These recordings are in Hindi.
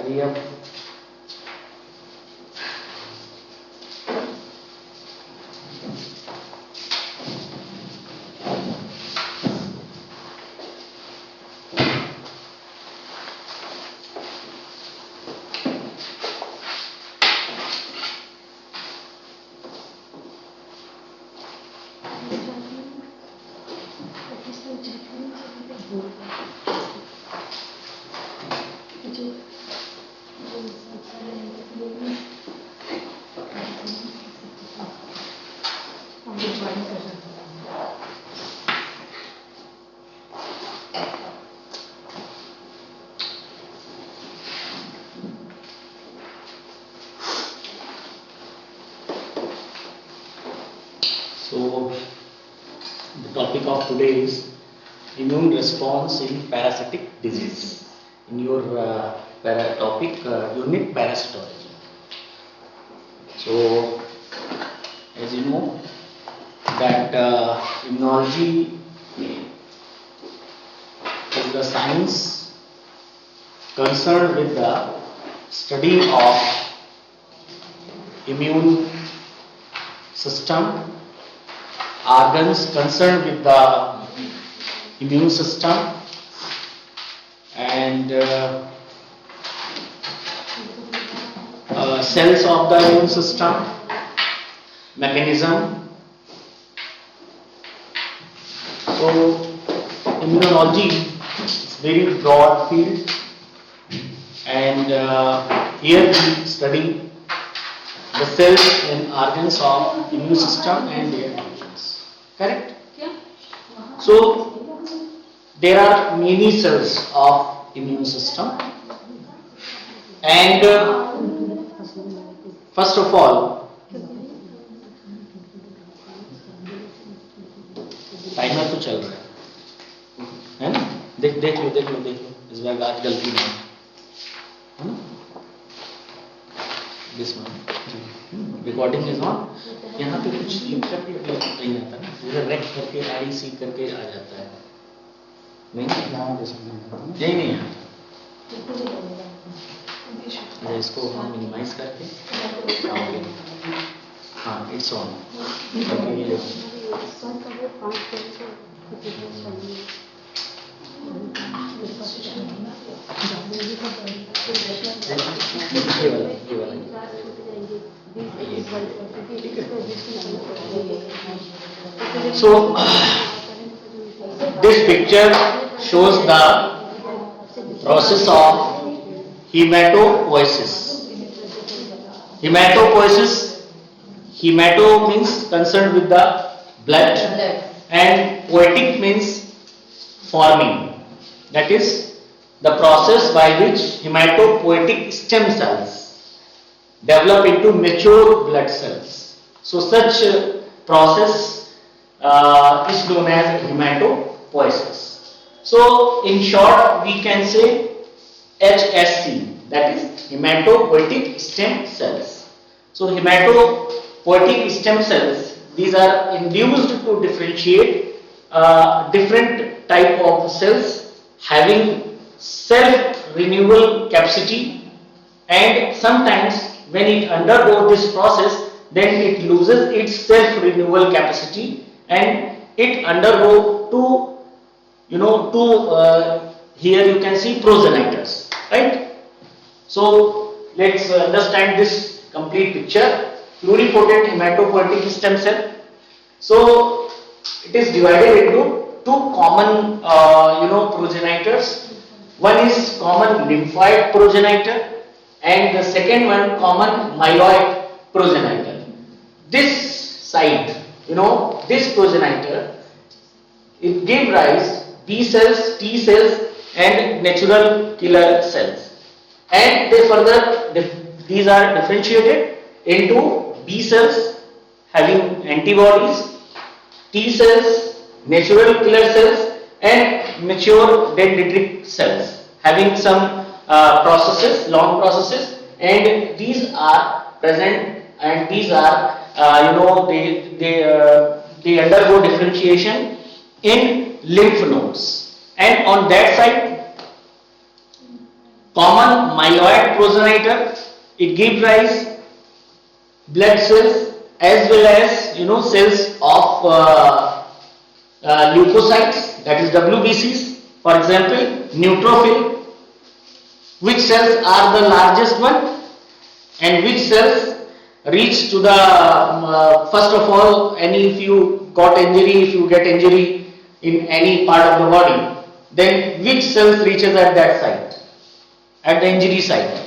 Hurry up. So, the topic of today is immune response in parasitic disease. In your topic unit parasitology. So, as you know that immunology is the science concerned with the study of immune system, organs concerned with the immune system, and cells of the immune system, mechanism. So immunology is very broad field, and here we study the cells and organs of immune system and their functions. Correct? So there are many cells of immune system, and first of all, timer तो चल रहा है ना? देख लो इस बार आज गलती नहीं है ना? This one recording is on. यहाँ पे कुछ लिख करके नहीं आता ना, इधर रेक करके IC करके आ जाता है. नहीं नहीं आता. इसको हम मिनिमाइज करके हाँ it's on. So this picture shows the process of hematopoiesis. Hemato means concerned with the blood, and poietic means forming. That is the process by which hematopoietic stem cells develop into mature blood cells. So such process is known as hematopoiesis. So in short we can say HSC, that is hematopoietic stem cells. So hematopoietic stem cells, these are induced to differentiate different type of cells having self-renewal capacity, and sometimes when it undergoes this process, then it loses its self-renewal capacity and it undergo here you can see progenitors, right? So let's understand this complete picture. Pluripotent hematopoietic stem cell. So it is divided into two common progenitors. One is common lymphoid progenitor and the second one common myeloid progenitor. This side, this progenitor, it gives rise B cells, T cells and natural killer cells, and these are differentiated into B cells having antibodies, T cells, natural killer cells and mature dendritic cells having some long processes, and these are present, and these are they undergo differentiation in lymph nodes, and on that side common myeloid progenitor. It gives rise blood cells as well as cells of leukocytes, that is WBCs. For example, neutrophil. Which cells are the largest one and which cells reach to the first of all, if you get injury in any part of the body, then which cells reaches at that site, at the injury site?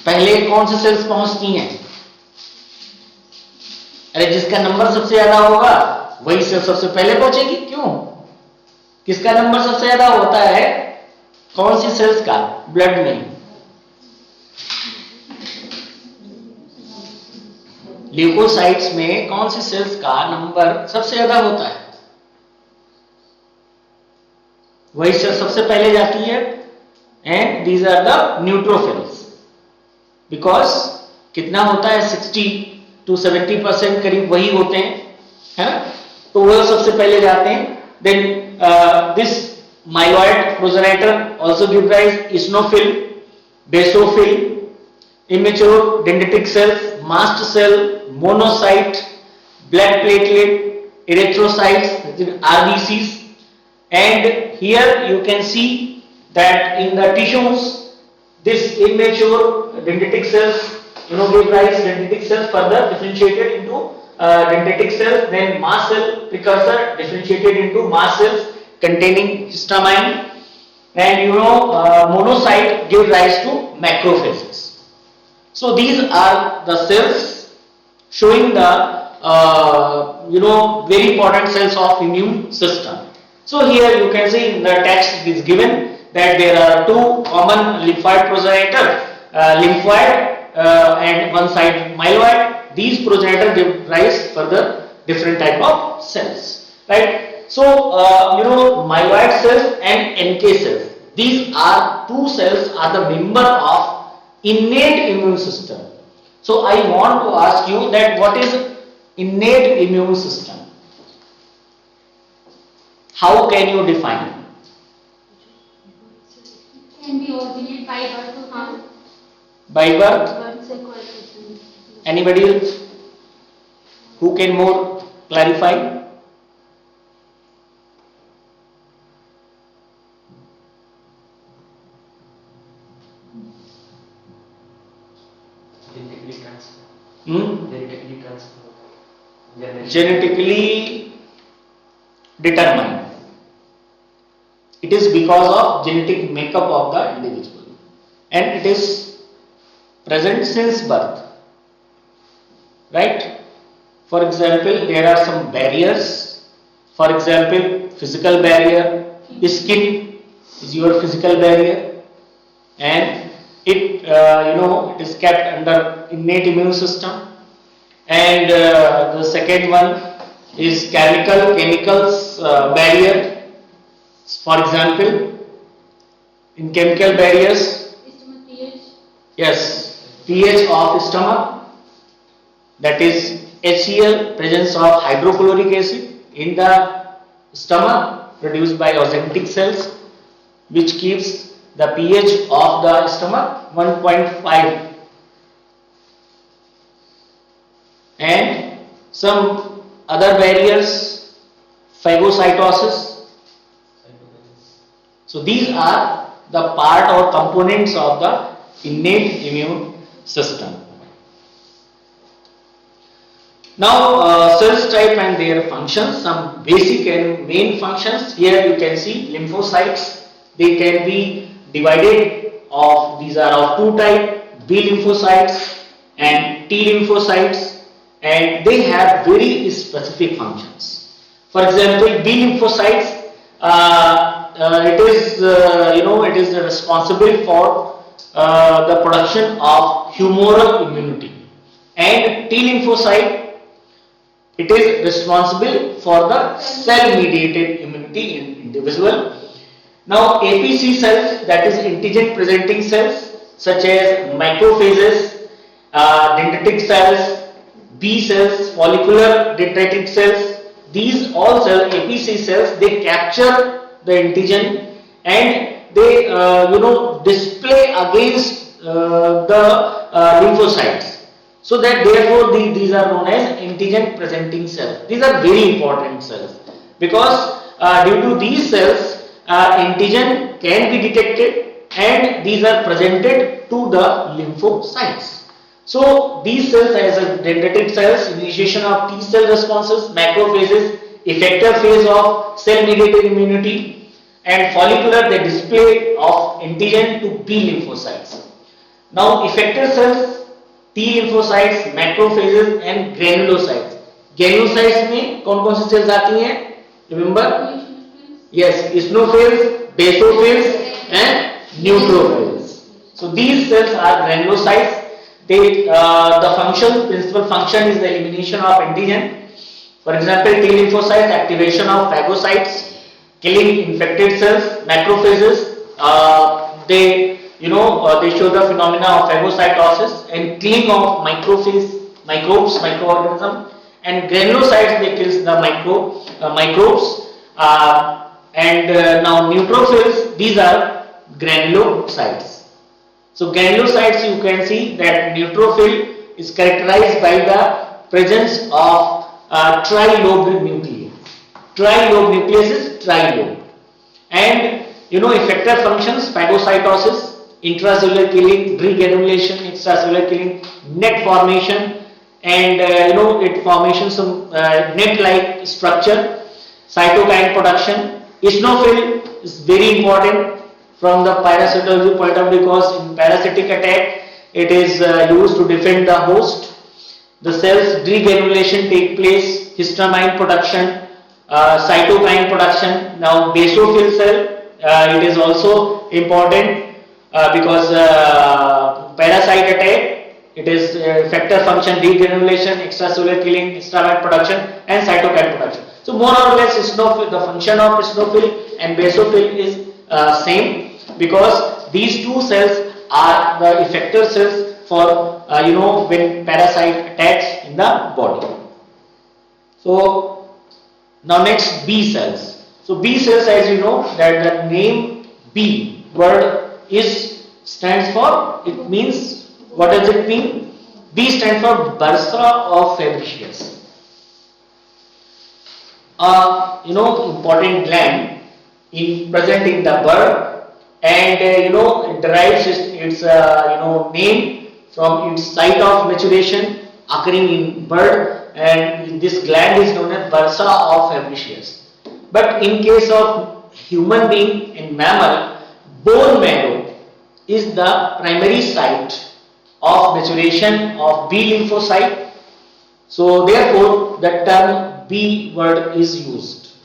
पहले कौन से सेल्स पहुंचती हैं? अरे जिसका नंबर सबसे ज्यादा होगा वही सेल सबसे पहले पहुंचेगी. क्यों? किसका नंबर सबसे ज्यादा होता है? कौन सी सेल्स का? ब्लड में. ल्यूकोसाइट्स में कौन सी सेल्स का नंबर सबसे ज्यादा होता है? वही सेल सबसे पहले जाती है. And these are the neutrophils. Because कितना होता है? 60 to 70% करीब वही होते हैं, है ना? तो वो सबसे पहले जाते हैं. Then this myeloid progenitor also gives rise eosinophil, basophil, immature dendritic cells, mast cell, monocyte, blood platelet, erythrocytes, RBCs. And here you can see that in the tissues, this immature dendritic cells, give rise dendritic cells further differentiated into dendritic cells, then mast cell precursor differentiated into mast cells containing histamine, and monocyte give rise to macrophages. So these are the cells showing the very important cells of immune system. So here you can see in the text it is given that there are two common lymphoid progenitor, lymphoid and one side myeloid. These progenitor give rise further different type of cells, right? So myeloid cells and NK cells, these are two cells are the member of innate immune system. So I want to ask you that what is innate immune system? How can you define? Can be originate by birth to harm. By birth? Anybody else who can more clarify? Genetically determined. It is because of genetic makeup of the individual, and it is present since birth, right? For example, there are some barriers. For example, physical barrier. Skin is your physical barrier, and it it is kept under innate immune system. And the second one is chemicals barrier. For example, in chemical barriers, yes, pH of stomach, that is HCl, presence of hydrochloric acid in the stomach produced by oxalic cells, which keeps the pH of the stomach 1.5. And some other barriers, phagocytosis. So these are the part or components of the innate immune system. Now cells type and their functions, some basic and main functions. Here you can see lymphocytes. They can be divided of, these are of two types, B lymphocytes and T lymphocytes, and they have very specific functions. For example, B lymphocytes, it is responsible for the production of humoral immunity, and T lymphocyte, it is responsible for the cell mediated immunity in individual. Now APC cells, that is antigen presenting cells, such as macrophages, dendritic cells, B cells, follicular dendritic cells, these all cells, APC cells, they capture the antigen and they display against the lymphocytes. So that therefore these are known as antigen presenting cells. These are very important cells because due to these cells antigen can be detected and these are presented to the lymphocytes. So these cells as a dendritic cells, initiation of T cell responses, macrophages, effector phase of cell mediated immunity, and follicular the display of antigen to B lymphocytes. Now effector cells, T lymphocytes, macrophages and granulocytes. Granulocytes में कौन-कौन सी cells आती हैं? Remember? Yes, eosinophils, basophils and neutrophils. So these cells are granulocytes. They the principal function is the elimination of antigen. For example, T lymphocytes, activation of phagocytes, killing infected cells. Macrophages, they show the phenomena of phagocytosis and killing of microbes, microorganisms, and granulocytes, they kill the microbes. Now neutrophils, these are granulocytes. So granulocytes, you can see that neutrophil is characterized by the presence of trilobed nucleus. Trilobe nucleus is trilobe. And effector functions, phagocytosis, intracellular killing, degranulation, extracellular killing, net formation, and it formation some net-like structure, cytokine production. Eosinophil is very important from the parasitology point of view because in parasitic attack it is used to defend the host. The cells degranulation take place, histamine production, cytokine production. Now basophil cell, it is also important because parasite attack, it is effector function, degranulation, extracellular killing, histamine production and cytokine production. So more or less eosinophil, the function of eosinophil and basophil is same because these two cells are the effector cells for when parasite attacks in the body. So now next, B cells. So B cells, as you know, that the name B word stands for, it means, what does it mean? B stands for bursa of Fabricius. Important gland present in the bird, and it derives its name from its site of maturation occurring in bird, and this gland is known as bursa of Fabricius. But in case of human being and mammal, bone marrow is the primary site of maturation of B lymphocyte. So therefore the term B word is used.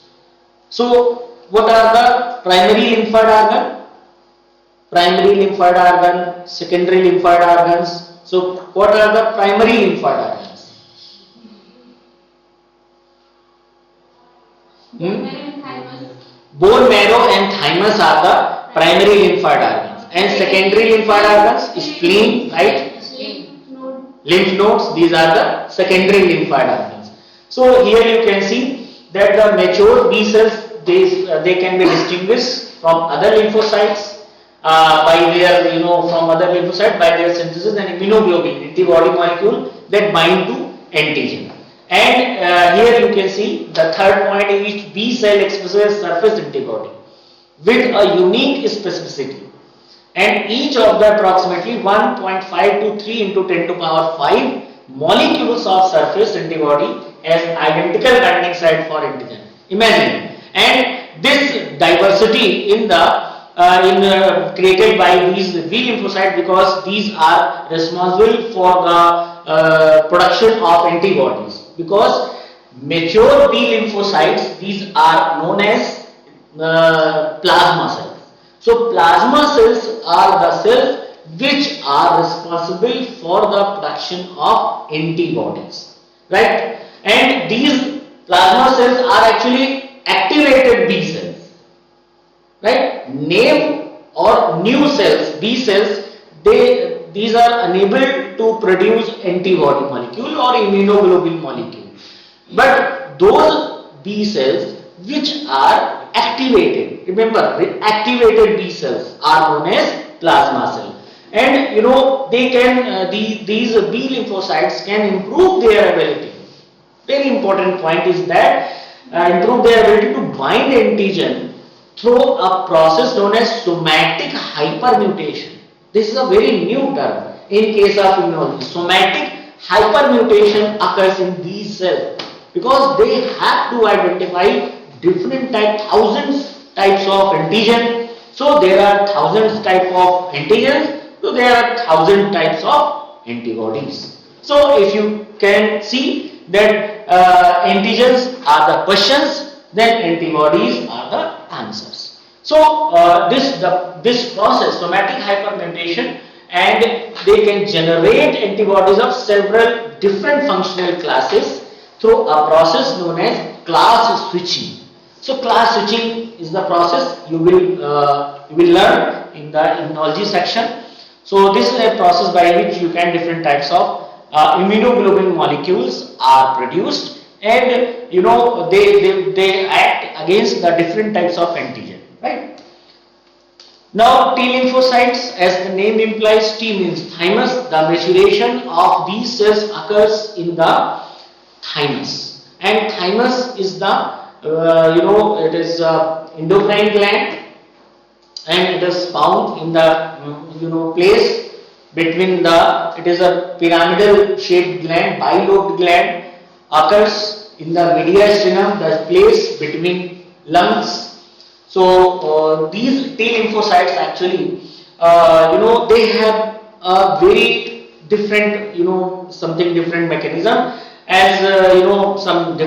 So what are the primary lymphoid organ? Primary lymphoid organ, secondary lymphoid organs. So what are the primary lymphoid organs? Bone marrow and thymus are the primary lymphoid organs, and secondary lymphoid organs is spleen, right? Lymph nodes, these are the secondary lymphoid organs. So here you can see that the mature B cells, they can be distinguished from other lymphocytes by their by their synthesis and immunoglobulin, antibody molecule that bind to antigen. And here you can see the third point in which B cell expresses surface antibody with a unique specificity, and each of the approximately 1.5 to 3 into 10 to power 5 molecules of surface antibody as identical binding site for antigen. Imagine, and this diversity in the created by these B lymphocytes, because these are responsible for the production of antibodies. Because mature B lymphocytes, these are known as plasma cells. So plasma cells are the cells which are responsible for the production of antibodies, right? And these plasma cells are actually activated B cells, right? Name or new cells, B cells, these are unable to produce antibody molecule or immunoglobulin molecule. But those B cells which are activated, remember, activated B cells are known as plasma cell. And you know, they can these B lymphocytes can improve their ability. Very important point is that improve their ability to bind antigen through a process known as somatic hypermutation. This is a very new term in case of immunology. Somatic hypermutation occurs in these cells because they have to identify different thousands types of antigen. So there are thousands type of antigens. So there are thousand types of antibodies. So if you can see that antigens are the questions, then antibodies are the answers. So this process, somatic hypermutation, and they can generate antibodies of several different functional classes through a process known as class switching. So class switching is the process you will learn in the immunology section. So this is a process by which you can different types of immunoglobulin molecules are produced, and you know they act against the different types of antigen, right? Now T lymphocytes, as the name implies, T means thymus. The maturation of these cells occurs in the thymus, and thymus is the it is endocrine gland, and it is found in the place between the, it is a pyramidal shaped gland, bilobed gland, occurs in the mediastinum, the place between lungs. So these T lymphocytes actually they have a very different something different mechanism, as some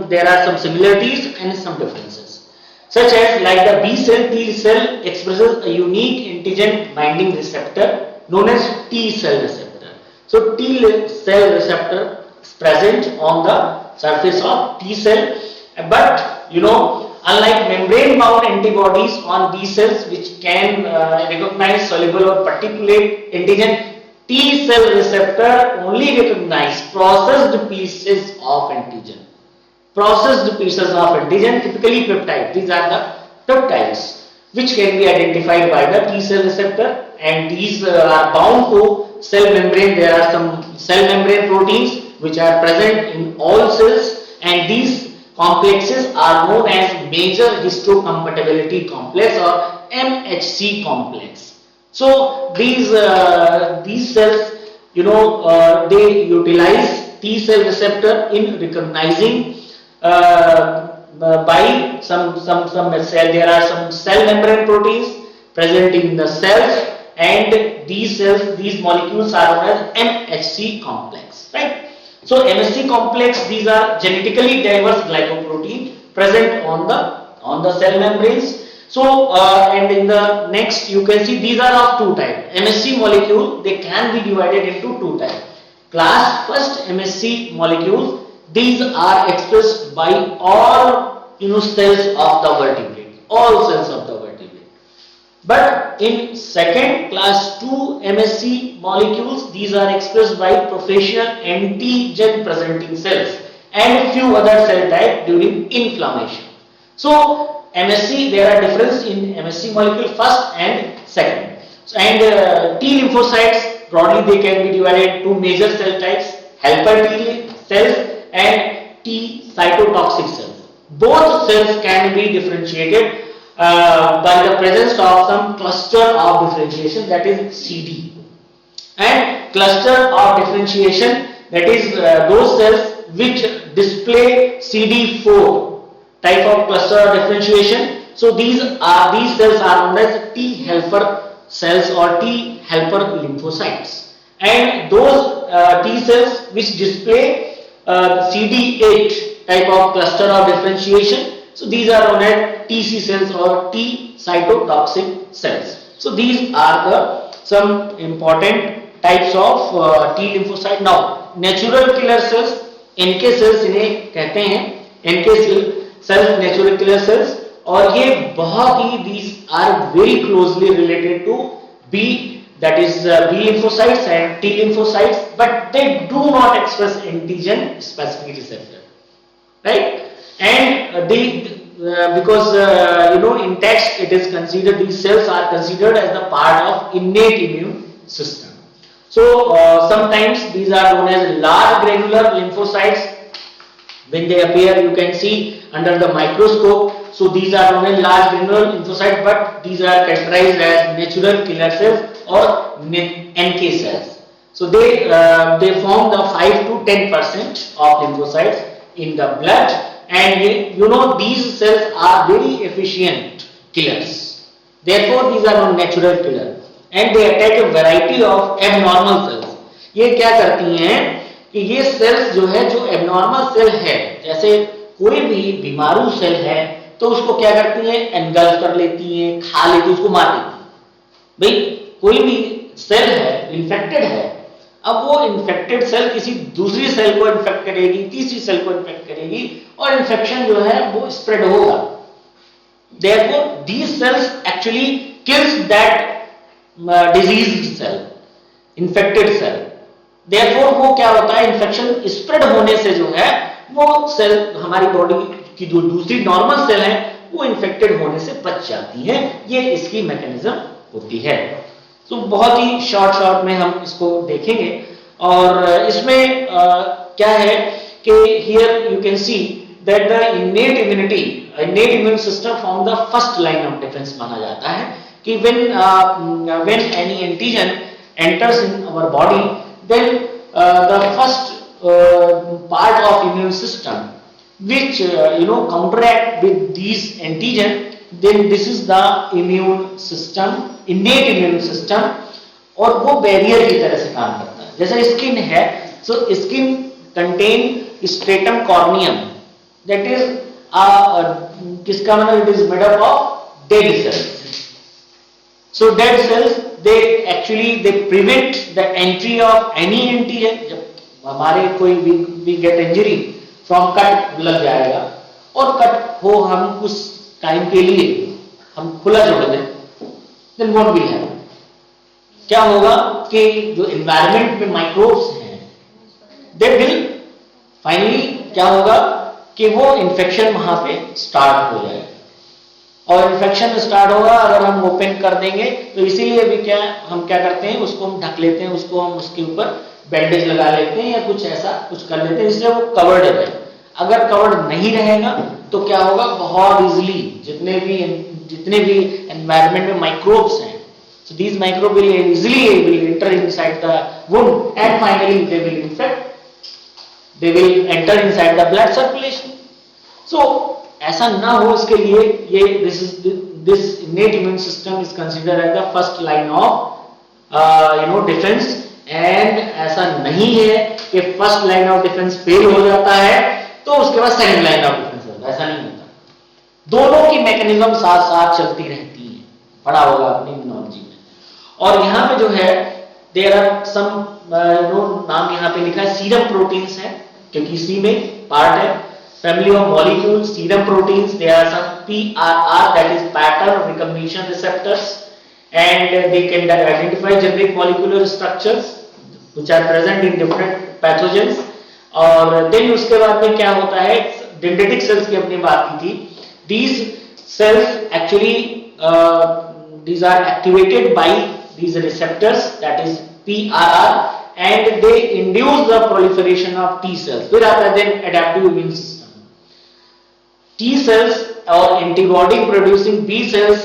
there are some similarities and some differences, such as like the B cell, T cell expresses a unique antigen binding receptor known as T cell receptor. So T cell receptor is present on the surface of T cell, but unlike membrane bound antibodies on B cells which can recognize soluble or particulate antigen, T cell receptor only recognize processed pieces of antigen. Processed pieces of antigen, typically peptide. These are the peptides which can be identified by the T cell receptor, and these are bound to cell membrane. There are some cell membrane proteins which are present in all cells, and these complexes are known as major histocompatibility complex or MHC complex. So these cells, they utilize T cell receptor in recognizing by some cell. There are some cell membrane proteins present in the cells, and these molecules are known as MHC complex, right? So MHC complex, these are genetically diverse glycoprotein present on the cell membranes. So and in the next you can see these are of two types. MHC molecule, they can be divided into two types. Class first MHC molecules, these are expressed by all cells of the vertebrate, all cells of the vertebrate. But in second class 2 MHC molecules, these are expressed by professional antigen presenting cells and few other cell types during inflammation. So MHC, there are difference in MHC molecule first and second. So, and T lymphocytes, broadly they can be divided into major cell types, helper T cells and T cytotoxic cells. Both cells can be differentiated by the presence of some cluster of differentiation, that is CD, and cluster of differentiation, that is those cells which display CD4 type of cluster of differentiation. So these cells are known as T helper cells or T helper lymphocytes, and those T cells which display CD8 type of cluster of differentiation, so these are known as TC cells or T cytotoxic cells. So these are some important types of T lymphocyte. Now natural killer cells, NK cells इन्हें कहते हैं, NK cells natural killer cells, और ये बहुत ही these are very closely related to B, that is B lymphocytes and T lymphocytes, but they do not express antigen specific receptor, right? And because in text it is considered, these cells are considered as the part of innate immune system. So sometimes these are known as large granular lymphocytes. When they appear, you can see under the microscope. So these are known as large granular lymphocytes, but these are categorized as natural killer cells or NK cells. So they form the 5 to 10% of lymphocytes in the blood, and these cells are very efficient killers. Therefore, these are known natural killer, and they attack a variety of abnormal cells. ये क्या करती हैं कि ये सेल्स जो है, जो एबनॉर्मल सेल है, जैसे कोई भी बीमारू सेल है तो उसको क्या करती हैं, एनगल्फ कर लेती हैं, खा लेती, उसको मार देती हैं। भाई कोई भी सेल है, इन्फेक्टेड है, अब वो इन्फेक्टेड सेल किसी दूसरी सेल को इन्फेक्ट करेगी, तीसरी सेल को इन्फेक्ट करेगी, और इन्फेक्शन जो है वो स्प्रेड होगा। Therefore, these cells actually kills that diseased cell, infected cell. Therefore, वो क्या होता है, इन्फेक्शन स्प्रेड होने से जो है वो सेल, हमारी बॉडी की जो दूसरी नॉर्मल सेल है, वो इन्फेक्टेड होने से बच जाती है। ये इसकी मैकेनिज्म होती है। तो बहुत ही शॉर्ट में हम इसको देखेंगे, और इसमें क्या है कि here you can see that the innate immune system from the first line of defence माना जाता है कि when any antigen enters in our body, then the first part of immune system which counteract with these antigen, then this is the immune system, innate immune system, और वो बैरियर की तरह से काम करता है। जैसे स्किन है, so skin contain stratum corneum, that is किसका मतलब, it is made up of dead cells. So dead cells, they prevent the entry of any antigen. जब हमारे कोई we get injury from cut लग जाएगा, और कट हो हम उस टाइम के लिए हम खुला छोड़ दें, then what will happen? क्या होगा कि जो environment में microbes हैं, they will finally क्या होगा कि वो infection वहां पे start हो जाएगा, और इन्फेक्शन स्टार्ट होगा अगर हम ओपन कर देंगे। तो इसीलिए भी हम क्या करते हैं, उसको हम ढक लेते हैं, उसको हम उसके ऊपर बैंडेज लगा लेते हैं या कुछ ऐसा कुछ कर लेते हैं, इसलिए वो कवर्ड रहे। अगर कवर्ड नहीं रहेगा तो क्या होगा, बहुत इजीली जितने भी एनवायरनमेंट में माइक्रोब्स हैं, so these microbes will easily enter inside the wound and finally they will infect, they will enter inside the blood circulation. So ऐसा ना हो, इसके लिए ये this innate immune system is considered as the first line of defense, and ऐसा नहीं है कि first line of defense fail हो जाता है तो उसके बाद second line of defense होता है, ऐसा नहीं होता। दोनों की मैकेनिज्म साथ साथ चलती रहती है, पढ़ा होगा अपनी इम्यूनोलॉजी में। और यहाँ पे जो है देयर आर सम नाम यहाँ पे लिखा है, सीरम प्रोटीन्स है, क्योंकि इसी में पार्ट है। Family of molecules, serum proteins, there are some PRR, that is pattern recognition receptors, and they can identify generic molecular structures which are present in different pathogens. और then उसके बाद में क्या होता है, dendritic cells की अपनी बात की थी। These cells actually these are activated by these receptors, that is PRR, and they induce the proliferation of T cells. फिर आता है then adaptive immune system. T cells और एंटीबॉडी प्रोड्यूसिंग B cells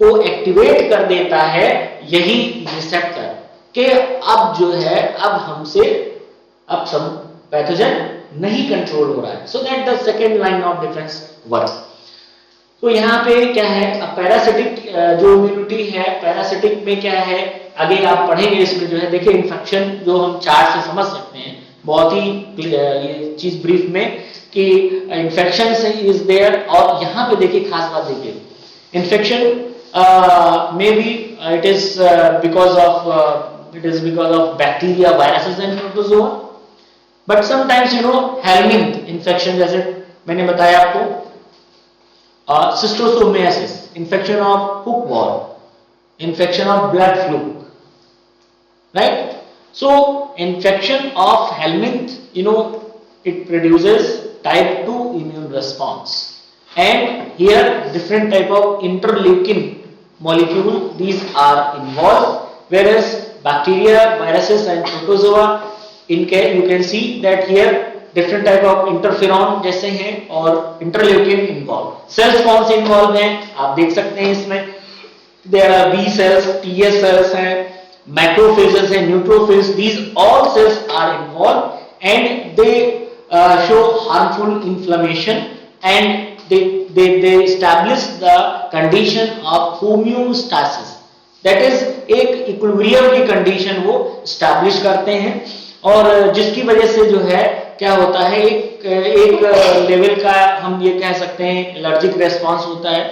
को एक्टिवेट कर देता है यही रिसेप्टर के अब जो है, अब हमसे अब सब पैथोजन नहीं कंट्रोल हो रहा है, so that the second line of defence work. तो यहाँ पे क्या है, अब पैरासिटिक जो इम्यूनिटी है, पैरासिटिक में क्या है, आगे आप पढ़ेंगे इसमें जो है, देखिए इन्फेक्शन जो हम चार्ट से समझ सकते हैं बहुत ही ये चीज ब्रीफ में कि इन्फेक्शन इज देयर, और यहाँ पे देखिए खास बात देखिए, infection may be it is because of bacteria, viruses and protozoa, but sometimes helminth infection, जैसे मैंने बताया आपको, schistosomiasis, infection of hook warm, infection of blood flu, right? So infection of helminth, it produces type 2 immune response, and here different type of interleukin molecule these are involved, whereas bacteria, viruses and protozoa you can see that here different type of interferon जैसे हैं और interleukin involved. Cells कौन से involved हैं आप देख सकते हैं इसमें, there are B cells, TS cells हैं, macrophages हैं, neutrophils, these all cells are involved and they show harmful inflammation and they establish the condition of homeostasis, that is एक इक्विलिब्रियम की कंडीशन वो establish करते हैं और जिसकी वजह से जो है क्या होता है एक लेवल का हम ये कह सकते हैं एलर्जिक रेस्पॉन्स होता है,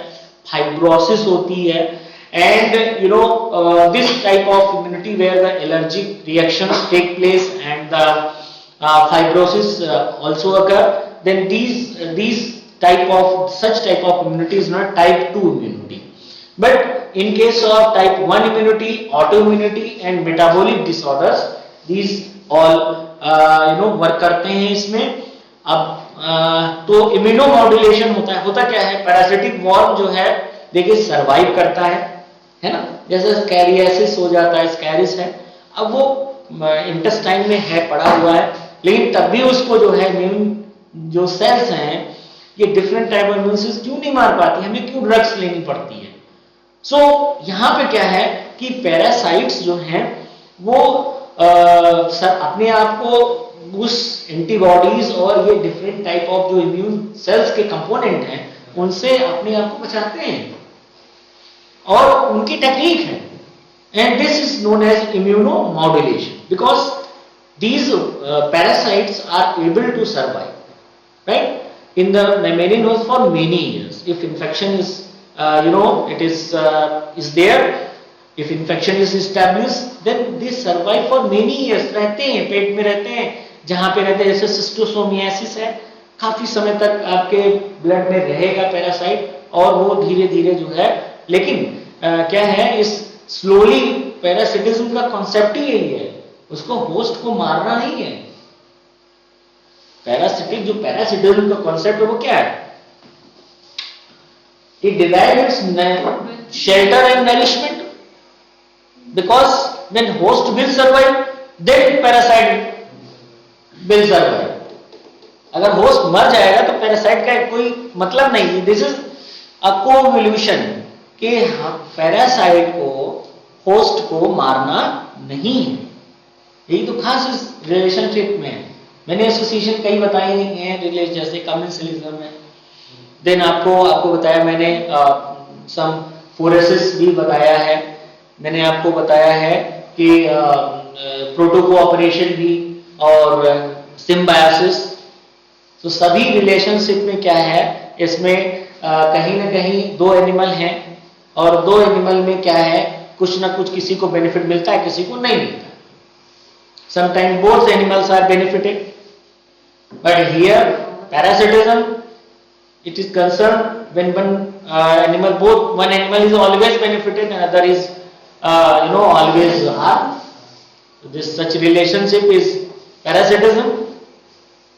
फाइब्रोसिस होती है and you know this type of immunity where the allergic reactions take place and the fibrosis also occur, then such type of immunity is not type 2 immunity. But in case of type 1 immunity, autoimmunity and metabolic disorders, these all work करते हैं इसमें. अब तो इम्यूनोमॉड्यूलेशन होता क्या है, पैरासिटिक वॉर्म जो है देखिए सर्वाइव करता है ना, जैसे स्कैरियासिस हो जाता है, स्कैरिस है, अब वो इंटेस्टाइन में है पड़ा हुआ है, लेकिन तब भी उसको जो है इम्यून जो सेल्स हैं ये different type of immune cells क्यों नहीं मार पाती, हमें क्यों ड्रग्स लेनी पड़ती है. सो यहाँ पे क्या है कि पैरासाइट्स जो हैं वो अपने आप को उस एंटीबॉडीज और ये डिफरेंट टाइप ऑफ जो इम्यून सेल्स के कंपोनेंट हैं उनसे अपने आप को बचाते हैं और उनकी टेक्निक है, and this is known as immunomodulation because these parasites are able to survive right in the mammalian host for many years. If infection is it is there, if infection is established then they survive for many years. रहते हैं पेट में, रहते हैं जहां पे रहते हैं, जैसे सिस्टोसोमियासिस है, काफी समय तक आपके ब्लड में रहेगा पैरासाइट और वो धीरे धीरे जो है, लेकिन क्या है इस स्लोली पैरासिटिज्म का कॉन्सेप्ट ही यही है, उसको होस्ट को मारना नहीं है. पैरासिटिक जो पैरासिटिज्म का कॉन्सेप्ट है वो क्या है, it derives its shelter and nourishment because when host will survive then parasite will survive. अगर होस्ट मर जाएगा तो पैरासाइट का कोई मतलब नहीं है. दिस इज अ कोवोल्यूशन कि पैरासाइट को होस्ट को मारना नहीं है. यही तो खास इस रिलेशनशिप में है. मैंने एसोसिएशन कई बताई हैं रिलेशन, जैसे कमेंसलिज्म में, देन आपको बताया मैंने सम फोरेसिस भी बताया है, मैंने आपको बताया है कि प्रोटोकोऑपरेशन भी और सिम्बायोसिस. तो सभी रिलेशनशिप में क्या है, इसमें कहीं ना कहीं दो एनिमल हैं और दो एनिमल में क्या है कुछ ना कुछ किसी को बेनिफिट मिलता है, किसी को नहीं मिलता. Sometimes both animals are benefited, but here parasitism it is concerned when one animal is always benefited and other is always harmed. So this such relationship is parasitism.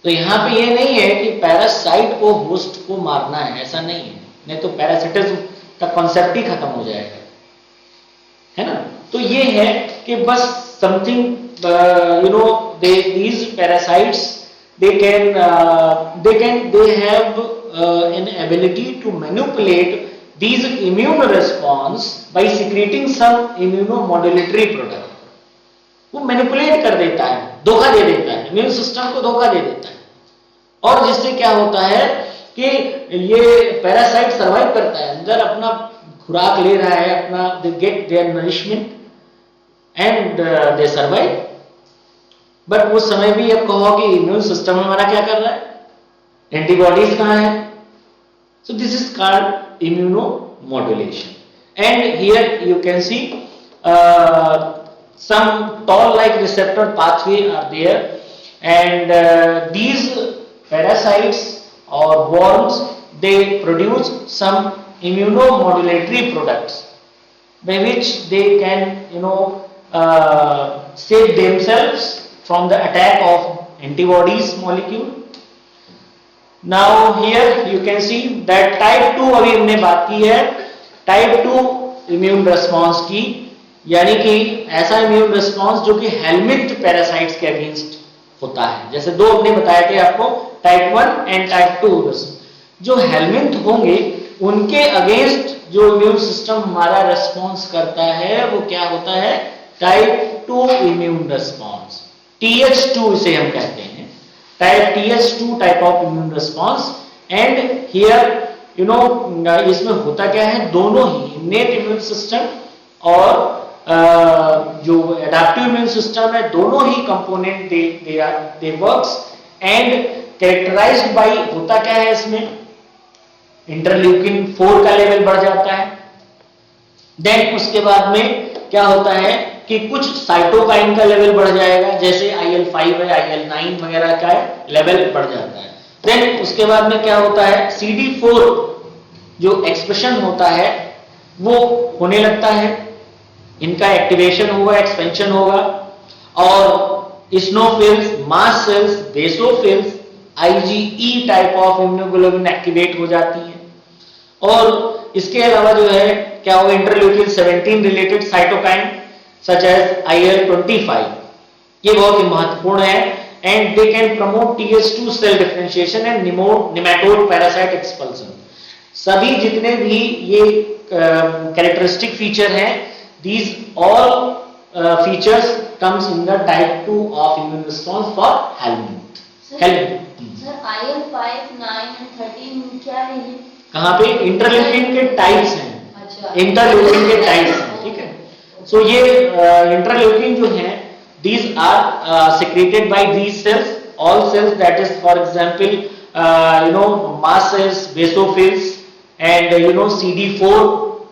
तो यहाँ पे ये नहीं है कि पैरासाइट को होस्ट को मारना है, ऐसा नहीं है, नहीं तो पैरासिटिज्म का कॉन्सेप्ट ही खत्म हो जाएगा, है ना. तो ये है कि बस something these parasites they have an ability to manipulate these immune response by secreting some immunomodulatory product. वो मैनिपुलेट कर देता है, धोखा दे देता है, इम्यून सिस्टम को धोखा दे देता है, और जिससे क्या होता है कि ये पैरासाइट सर्वाइव करता है, अंदर अपना खुराक ले रहा है, अपना they get their nourishment and they survive. But उस समय भी अब कहो कि इम्यून सिस्टम हमारा क्या कर रहा है, एंटीबॉडीज कहां है. So this is called immunomodulation and here you can see some toll-like receptor pathway are there, and these parasites or worms they produce some immunomodulatory products by which they can save themselves from the attack of antibodies molecule. Now here you can see that type 2 अभी हमने बात की है टाइप 2 इम्यून रिस्पॉन्स की, यानी कि ऐसा इम्यून रिस्पॉन्स जो कि हेलमिंथ पैरासाइट्स के अगेंस्ट होता है। जैसे दो हमने बताए थे आपको, टाइप 1 एंड टाइप 2। जो हेलमिंथ होंगे उनके अगेंस्ट जो इम्यून सिस्टम हमारा रिस्पॉन्स करता है वो क्या होता है, टाइप 2 इम्यून रिस्पॉन्स, TH2 इसे हम कहते हैं, type TH2 type of immune response. And here you know इसमें होता क्या है, दोनों ही इनेट इम्यून सिस्टम और जो एडाप्टिव इम्यून सिस्टम है, दोनों ही component they works and characterized by, होता क्या है इसमें, इंटरल्यूकिन 4 का लेवल बढ़ जाता है। देन उसके बाद में क्या होता है कि कुछ साइटोकाइन का लेवल बढ़ जाएगा, जैसे IL-5 है, IL-9 वगैरह का लेवल बढ़ जाता है। देन उसके बाद में क्या होता है, CD4 जो एक्सप्रेशन होता है वो होने लगता है, इनका एक्टिवेशन होगा, एक्सपेंशन होगा, और eosinophils, mast cells, basophils, IgE type of immunoglobulin activate हो जाती है। और इसके अलावा जो है क्या होगा, interleukin 17 related cytokine such as IL-25, ये बहुत ही महत्वपूर्ण है and they can promote TH2 cell differentiation and nematode parasite expulsion. सभी जितने भी ये कैरेक्टरिस्टिक फीचर हैं, these all features comes in the type 2 of immune response for Helminth. Sir IL-5, 9 and 13 क्या है ये? कहाँ पे, इंटरल्यूकिन के टाइप्स हैं, अच्छा, इंटरल्यूकिन के टाइप्स हैं, ठीक है। सो ये इंटरल्यूकिन जो हैं, these are secreted by these cells, all cells, that is for example mast cells, basophils and CD4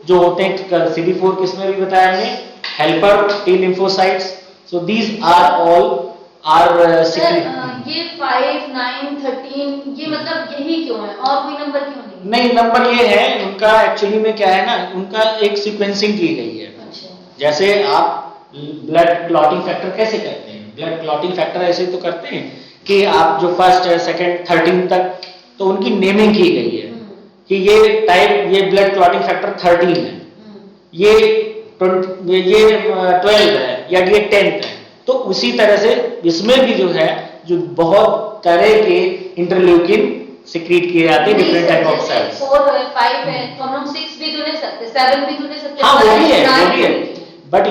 जो होते हैं, CD4 किसमें भी बताया हमने, helper T lymphocytes, so these are all secreted। ये 5, 9, 13 ये मतलब यही क्यों है और कोई नंबर क्यों नहीं? नहीं, नंबर ये है उनका एक्चुअली में क्या है ना, उनका एक सीक्वेंसिंग की गई है। अच्छा, जैसे आप ब्लड क्लॉटिंग फैक्टर कैसे करते हैं, ब्लड क्लॉटिंग फैक्टर ऐसे तो करते हैं कि आप जो फर्स्ट, सेकंड, 13 तक, तो उनकी नेमिंग की गई है कि ये ब्लड क्लॉटिंग फैक्टर 13 है, ये 12 है या ये 10th है। तो उसी तरह से इसमें भी जो है, जो बहुत तरह के इंटरल्यूकिन सिक्रीट किए जाते हैं डिफरेंट टाइप ऑफ सेल्स। 4 है, 5 है, तो हम लोग 6 भी तो ले सकते, 7 भी तो ले सकते। हाँ, वो भी है। बट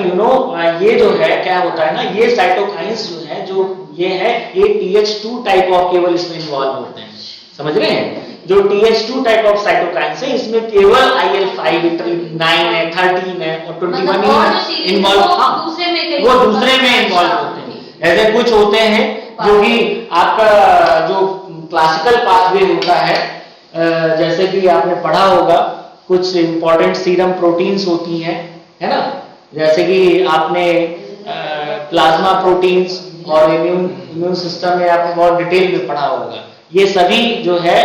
ये जो है क्या होता है ना, ये साइटोकाइंस जो है, ये TH2 टाइप ऑफ केवल इसमें इन्वॉल्व होते हैं, समझ रहे हैं। जो TH2 टाइप ऑफ साइटोकाइंस है, इसमें केवल IL-5, इंटरल्यूकिन 9 है, 13 है और 21 इन्वॉल्व, वो दूसरे में इन्वॉल्व होते हैं। ऐसे कुछ होते हैं जो कि आपका जो क्लासिकल पाथवे होता है, जैसे कि आपने पढ़ा होगा, कुछ इंपॉर्टेंट सीरम प्रोटीन्स होती हैं, है ना, जैसे कि आपने प्लाज्मा प्रोटीन्स और इम्यून सिस्टम में आपने बहुत डिटेल में पढ़ा होगा। ये सभी जो है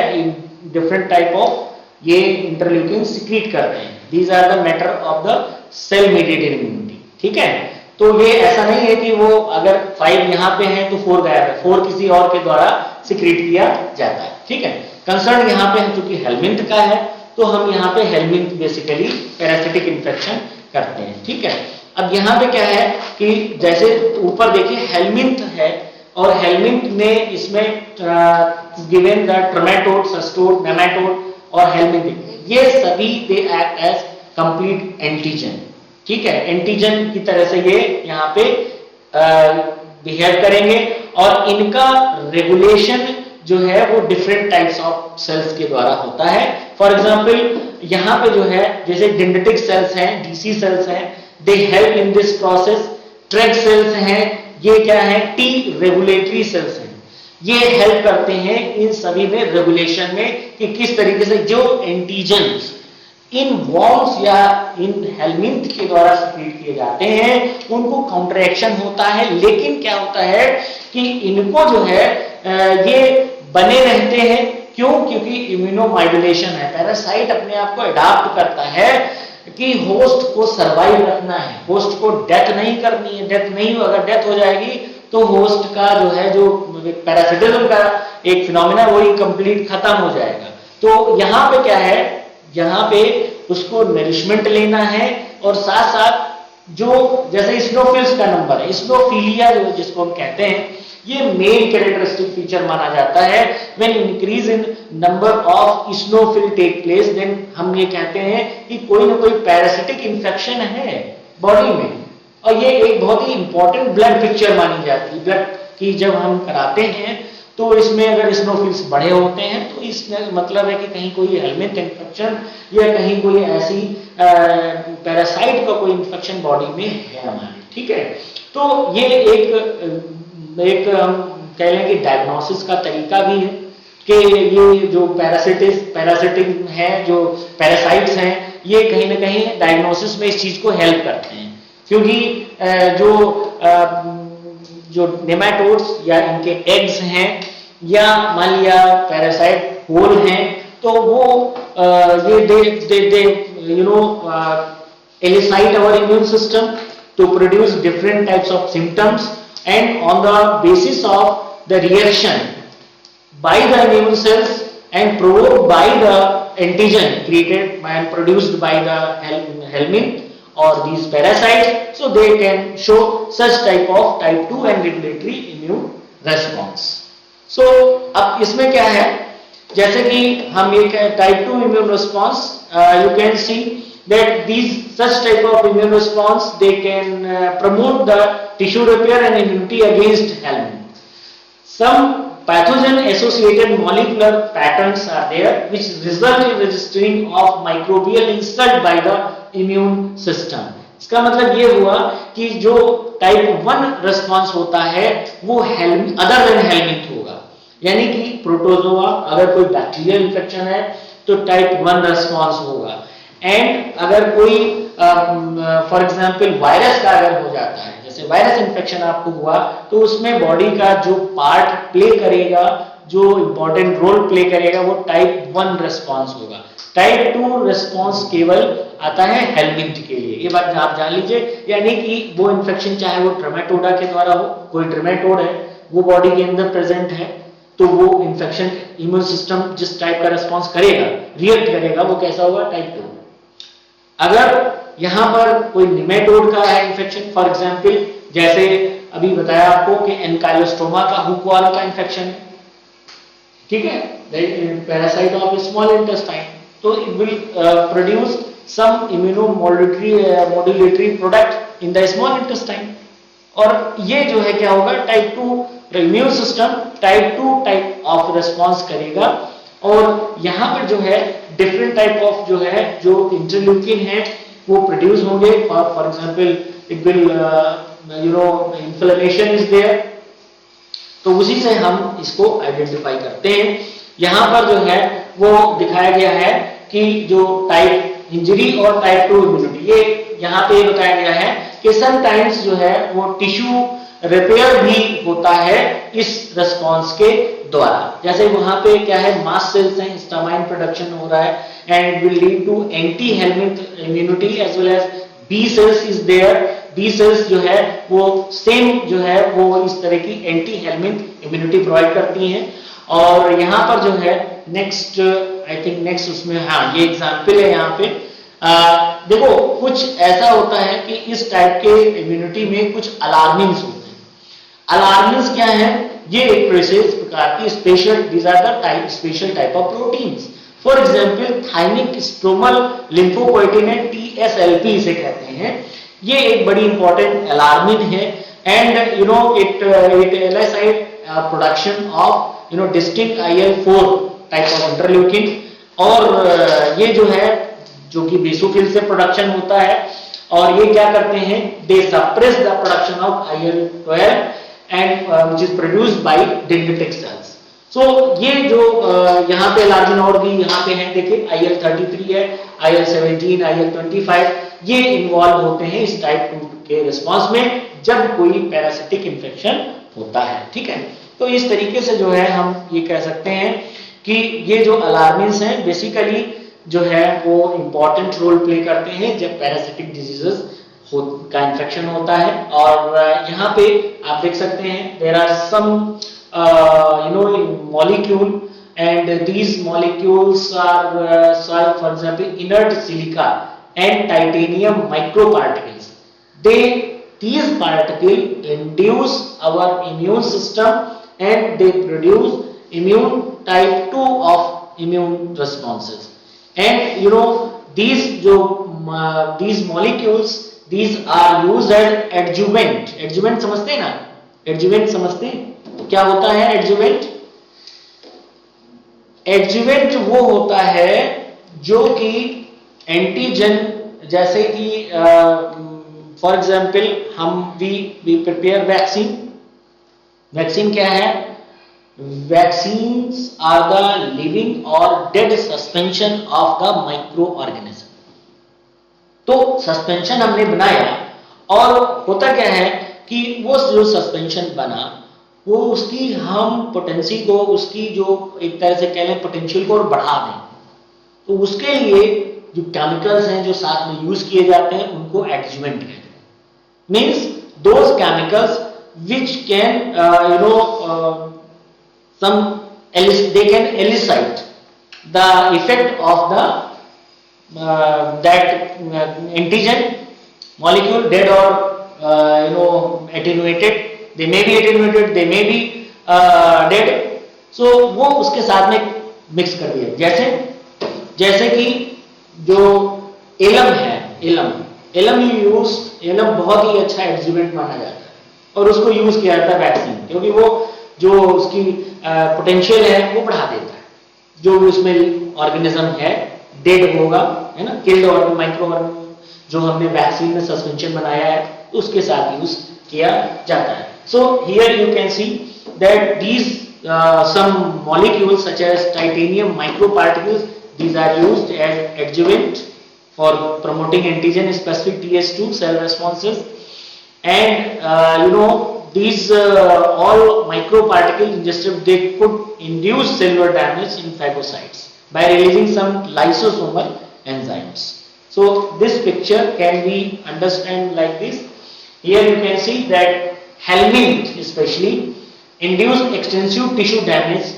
डिफरेंट टाइप ऑफ ये इंटरल्यूकिन सिक्रीट करते हैं। These are the matter of the cell mediated immunity, ठीक है। तो ये ऐसा नहीं है कि वो अगर 5 यहाँ पे है तो 4 गायब है, 4 किसी और के द्वारा सिक्रीट किया जाता है, ठीक है। कंसर्न यहाँ पे चूंकि हेलमिंथ का है, तो हम यहाँ पे हेलमिंथ बेसिकली पैरासिटिक इन्फेक्शन करते हैं, ठीक है। अब यहाँ पे क्या है कि जैसे ऊपर देखिए हेलमिंथ है, और हेलमिंथ में इसमें given the trematode, cestode, nematode और हेलमिंथ, ये सभी they act as complete antigen, ठीक है। एंटीजन की तरह से ये यहाँ पे बिहेव करेंगे, और इनका रेगुलेशन जो है वो डिफरेंट टाइप्स ऑफ सेल्स के द्वारा होता है। फॉर एग्जांपल यहाँ पे जो है, जैसे डेंड्रिटिक सेल्स हैं, DC सेल्स हैं, they help in this process. Track cells हैं, ये क्या है, T रेगुलेटरी सेल्स हैं, ये हेल्प करते हैं इन सभी में रेगुलेशन में कि किस तरीके से जो एंटीजन्स इन वॉर्म्स या इन हेलमिंथ के द्वारा सिक्रीट किए जाते हैं उनको काउंटरएक्शन होता है। लेकिन क्या होता है कि इनको जो है ये बने रहते हैं, क्यों, क्योंकि इम्यूनोमॉड्यूलेशन है, पैरासाइट अपने आप को अडॉप्ट करता है कि होस्ट को सरवाइव रखना है, होस्ट को डेथ नहीं करनी है। डेथ नहीं हो, अगर डेथ हो जाएगी तो होस्ट का जो है जो पैरासिटिज्म का एक फिनोमेना वही कंप्लीट खत्म हो जाएगा। तो यहाँ पे क्या है, यहाँ पे उसको नरिशमेंट लेना है और साथ साथ जो जैसे इस्नोफिल्स का नंबर है, इस्नोफिलिया जो जिसको हम कहते हैं, ये मेन कैरेक्टरिस्टिक फीचर माना जाता है। When increase in number of eosinophil take place, then हम ये कहते हैं कि कोई ना कोई पैरासिटिक इंफेक्शन है बॉडी में। और ये एक बहुत ही इंपॉर्टेंट ब्लड पिक्चर मानी जाती है। ब्लड की जब हम कराते हैं तो इसमें अगर इस्नोफिल्स बढ़े होते हैं तो इसमें मतलब है कि कहीं कोई हेलमिंथ इन्फेक्शन या कहीं कोई ऐसी पैरासाइट का कोई इन्फेक्शन बॉडी में है हमारे, ठीक है। तो ये एक हम कह लें कि डायग्नोसिस का तरीका भी है कि ये जो पैरासिटिक है, जो पैरासाइट्स हैं, ये कहीं ना कहीं डायग्नोसिस में इस चीज को हेल्प करते हैं, क्योंकि जो नेमाटोड्स या इनके एग्स हैं या मान लिया पैरासाइट होल हैं, तो वो ये दे elicit our immune system to produce different types of symptoms, and on the basis of the reaction by the immune cells and provoked by the antigen created and produced by the helminth or these parasites, so they can show such type of type 2 and regulatory immune response. So अब इसमें क्या है, जैसे कि हम ये type 2 immune response, you can see that these such type of immune response, they can promote the tissue repair and immunity against helminth. Some pathogen associated molecular patterns are there which result in registering of microbial insult by the immune system. इसका मतलब ये हुआ कि जो टाइप 1 रिस्पॉन्स होता है वो अदर देन हेलमिंथ होगा, यानी कि प्रोटोजोआ, अगर कोई बैक्टीरियल इन्फेक्शन है तो टाइप 1 रिस्पॉन्स होगा। एंड अगर कोई फॉर एग्जांपल वायरस का अगर हो जाता है, जैसे वायरस इन्फेक्शन आपको हुआ, तो उसमें बॉडी का जो पार्ट प्ले करेगा, जो इंपॉर्टेंट रोल प्ले करेगा, वो टाइप 1 रिस्पॉन्स होगा। टाइप 2 रिस्पॉन्स केवल आता है हेलमिंथ के लिए, ये बात आप जान लीजिए। यानी कि वो इन्फेक्शन चाहे वो ट्रेमेटोडा के द्वारा हो, कोई ट्रेमेटोड है वो बॉडी के अंदर प्रेजेंट है, तो वो इन्फेक्शन इम्यून सिस्टम जिस टाइप का रिस्पॉन्स करेगा, रिएक्ट करेगा, वो कैसा होगा, टाइप 2। अगर यहां पर कोई निमेटोड का है इन्फेक्शन, फॉर एग्जांपल जैसे अभी बताया आपको कि एनकाइलोस्टोमा का हुक वॉल का इन्फेक्शन है, ठीक है, पैरासाइट ऑफ स्मॉल इंटेस्टाइन, तो it will produce some immunomodulatory product in the small intestine, और ये जो है क्या होगा, type 2 immune system type 2 type of response करेगा। और यहाँ पर जो है डिफरेंट टाइप ऑफ जो है जो इंटरल्यूकिन है वो प्रोड्यूस होंगे, for example it will inflammation is there, तो उसी से हम इसको आइडेंटिफाई करते हैं। यहाँ पर जो है वो दिखाया गया है कि जो टाइप इंजरी और टाइप 2 इम्यूनिटी, ये यहाँ पे बताया गया है कि समटाइम्स जो है वो टिश्यू रिपेयर भी होता है इस रिस्पॉन्स के द्वारा। जैसे वहां पे क्या है, मास्ट सेल्स हैं, हिस्टामाइन प्रोडक्शन हो रहा है, and will lead to anti helminth immunity as well as B cells is there. B cells जो है वो सेम जो है वो इस तरह की एंटी हेलमिंथ इम्यूनिटी प्रोवाइड करती हैं। और यहाँ पर जो है नेक्स्ट, आई थिंक नेक्स्ट उसमें, हाँ ये एग्जाम्पल है यहाँ पे। देखो कुछ ऐसा होता है कि इस टाइप के इम्यूनिटी में कुछ अलार्मिंग्स होते हैं। अलार्मिंग्स क्या है, ये एक प्रकार की special, these are the type special type of proteins. For example thymic stromal lymphopoietin, TSLP इसे कहते हैं, ये एक बड़ी इंपॉर्टेंट अलार्मिन है, and you no it elicit production of distinct IL-4 type of interleukin. और ये जो है जो कि बेसोफिल से प्रोडक्शन होता है, और ये क्या करते हैं, they suppress the production of IL-12 and which is produced by dendritic cells. So ये जो यहाँ पे अलार्मिन और भी यहाँ पे हैं, देखिए IL-33 है, IL-17, IL-25, ये इन्वॉल्व होते हैं इस टाइप 2 के रिस्पॉन्स में जब कोई पैरासिटिक इन्फेक्शन होता है, ठीक है। तो इस तरीके से जो है हम ये कह सकते हैं कि ये जो अलार्मिन्स हैं बेसिकली जो है वो इंपॉर्टेंट रोल प्ले करते हैं जब पैरासिटिक डिजीजेस का इन्फेक्शन होता है। और यहाँ पे आप देख सकते हैं there are some molecule, and these molecules are for example inert silica and titanium microparticles. These particles induce our immune system and they produce immune type 2 of immune responses. And these molecules, these are used as adjuvant. Adjuvant समझते हैं ना? Adjuvant समझते हैं? तो क्या होता है adjuvant? Adjuvant वो होता है जो कि एंटीजन, जैसे कि for example we prepare vaccine. Vaccine क्या है? वैक्सीन्स आर द लिविंग और dead suspension of the micro organism. तो सस्पेंशन हमने बनाया और होता क्या है कि वो जो सस्पेंशन बना वो उसकी हम पोटेंसी को, उसकी जो एक तरह से कह लें पोटेंशियल को और बढ़ा दें. तो उसके लिए जो केमिकल्स हैं जो साथ में यूज किए जाते हैं उनको एडजुवेंट कहते हैं. Means those chemicals which can they can elicit the effect of the that antigen molecule, dead or attenuated. They may be attenuated, they may be dead. So वो उसके साथ में मिक्स कर दिया. जैसे कि जो एलम है, एलम बहुत ही अच्छा एडजुवेंट माना जाता है और उसको यूज किया जाता है वैक्सीन, क्योंकि वो जो उसकी पोटेंशियल है वो बढ़ा देता है. जो उसमें ऑर्गेनिज्म है डेड होगा, है ना, किल्ड और माइक्रो जो हमने वैक्सीन में सस्पेंशन बनाया है तो उसके साथ यूज किया जाता है. So here you can see that these some molecules such as titanium microparticles, these are used as adjuvant for promoting antigen specific Th2 cell responses. And these all microparticles ingested, they could induce cellular damage in phagocytes by releasing some lysosomal enzymes. So this picture can be understood like this. Here you can see that helminth especially induce extensive tissue damage.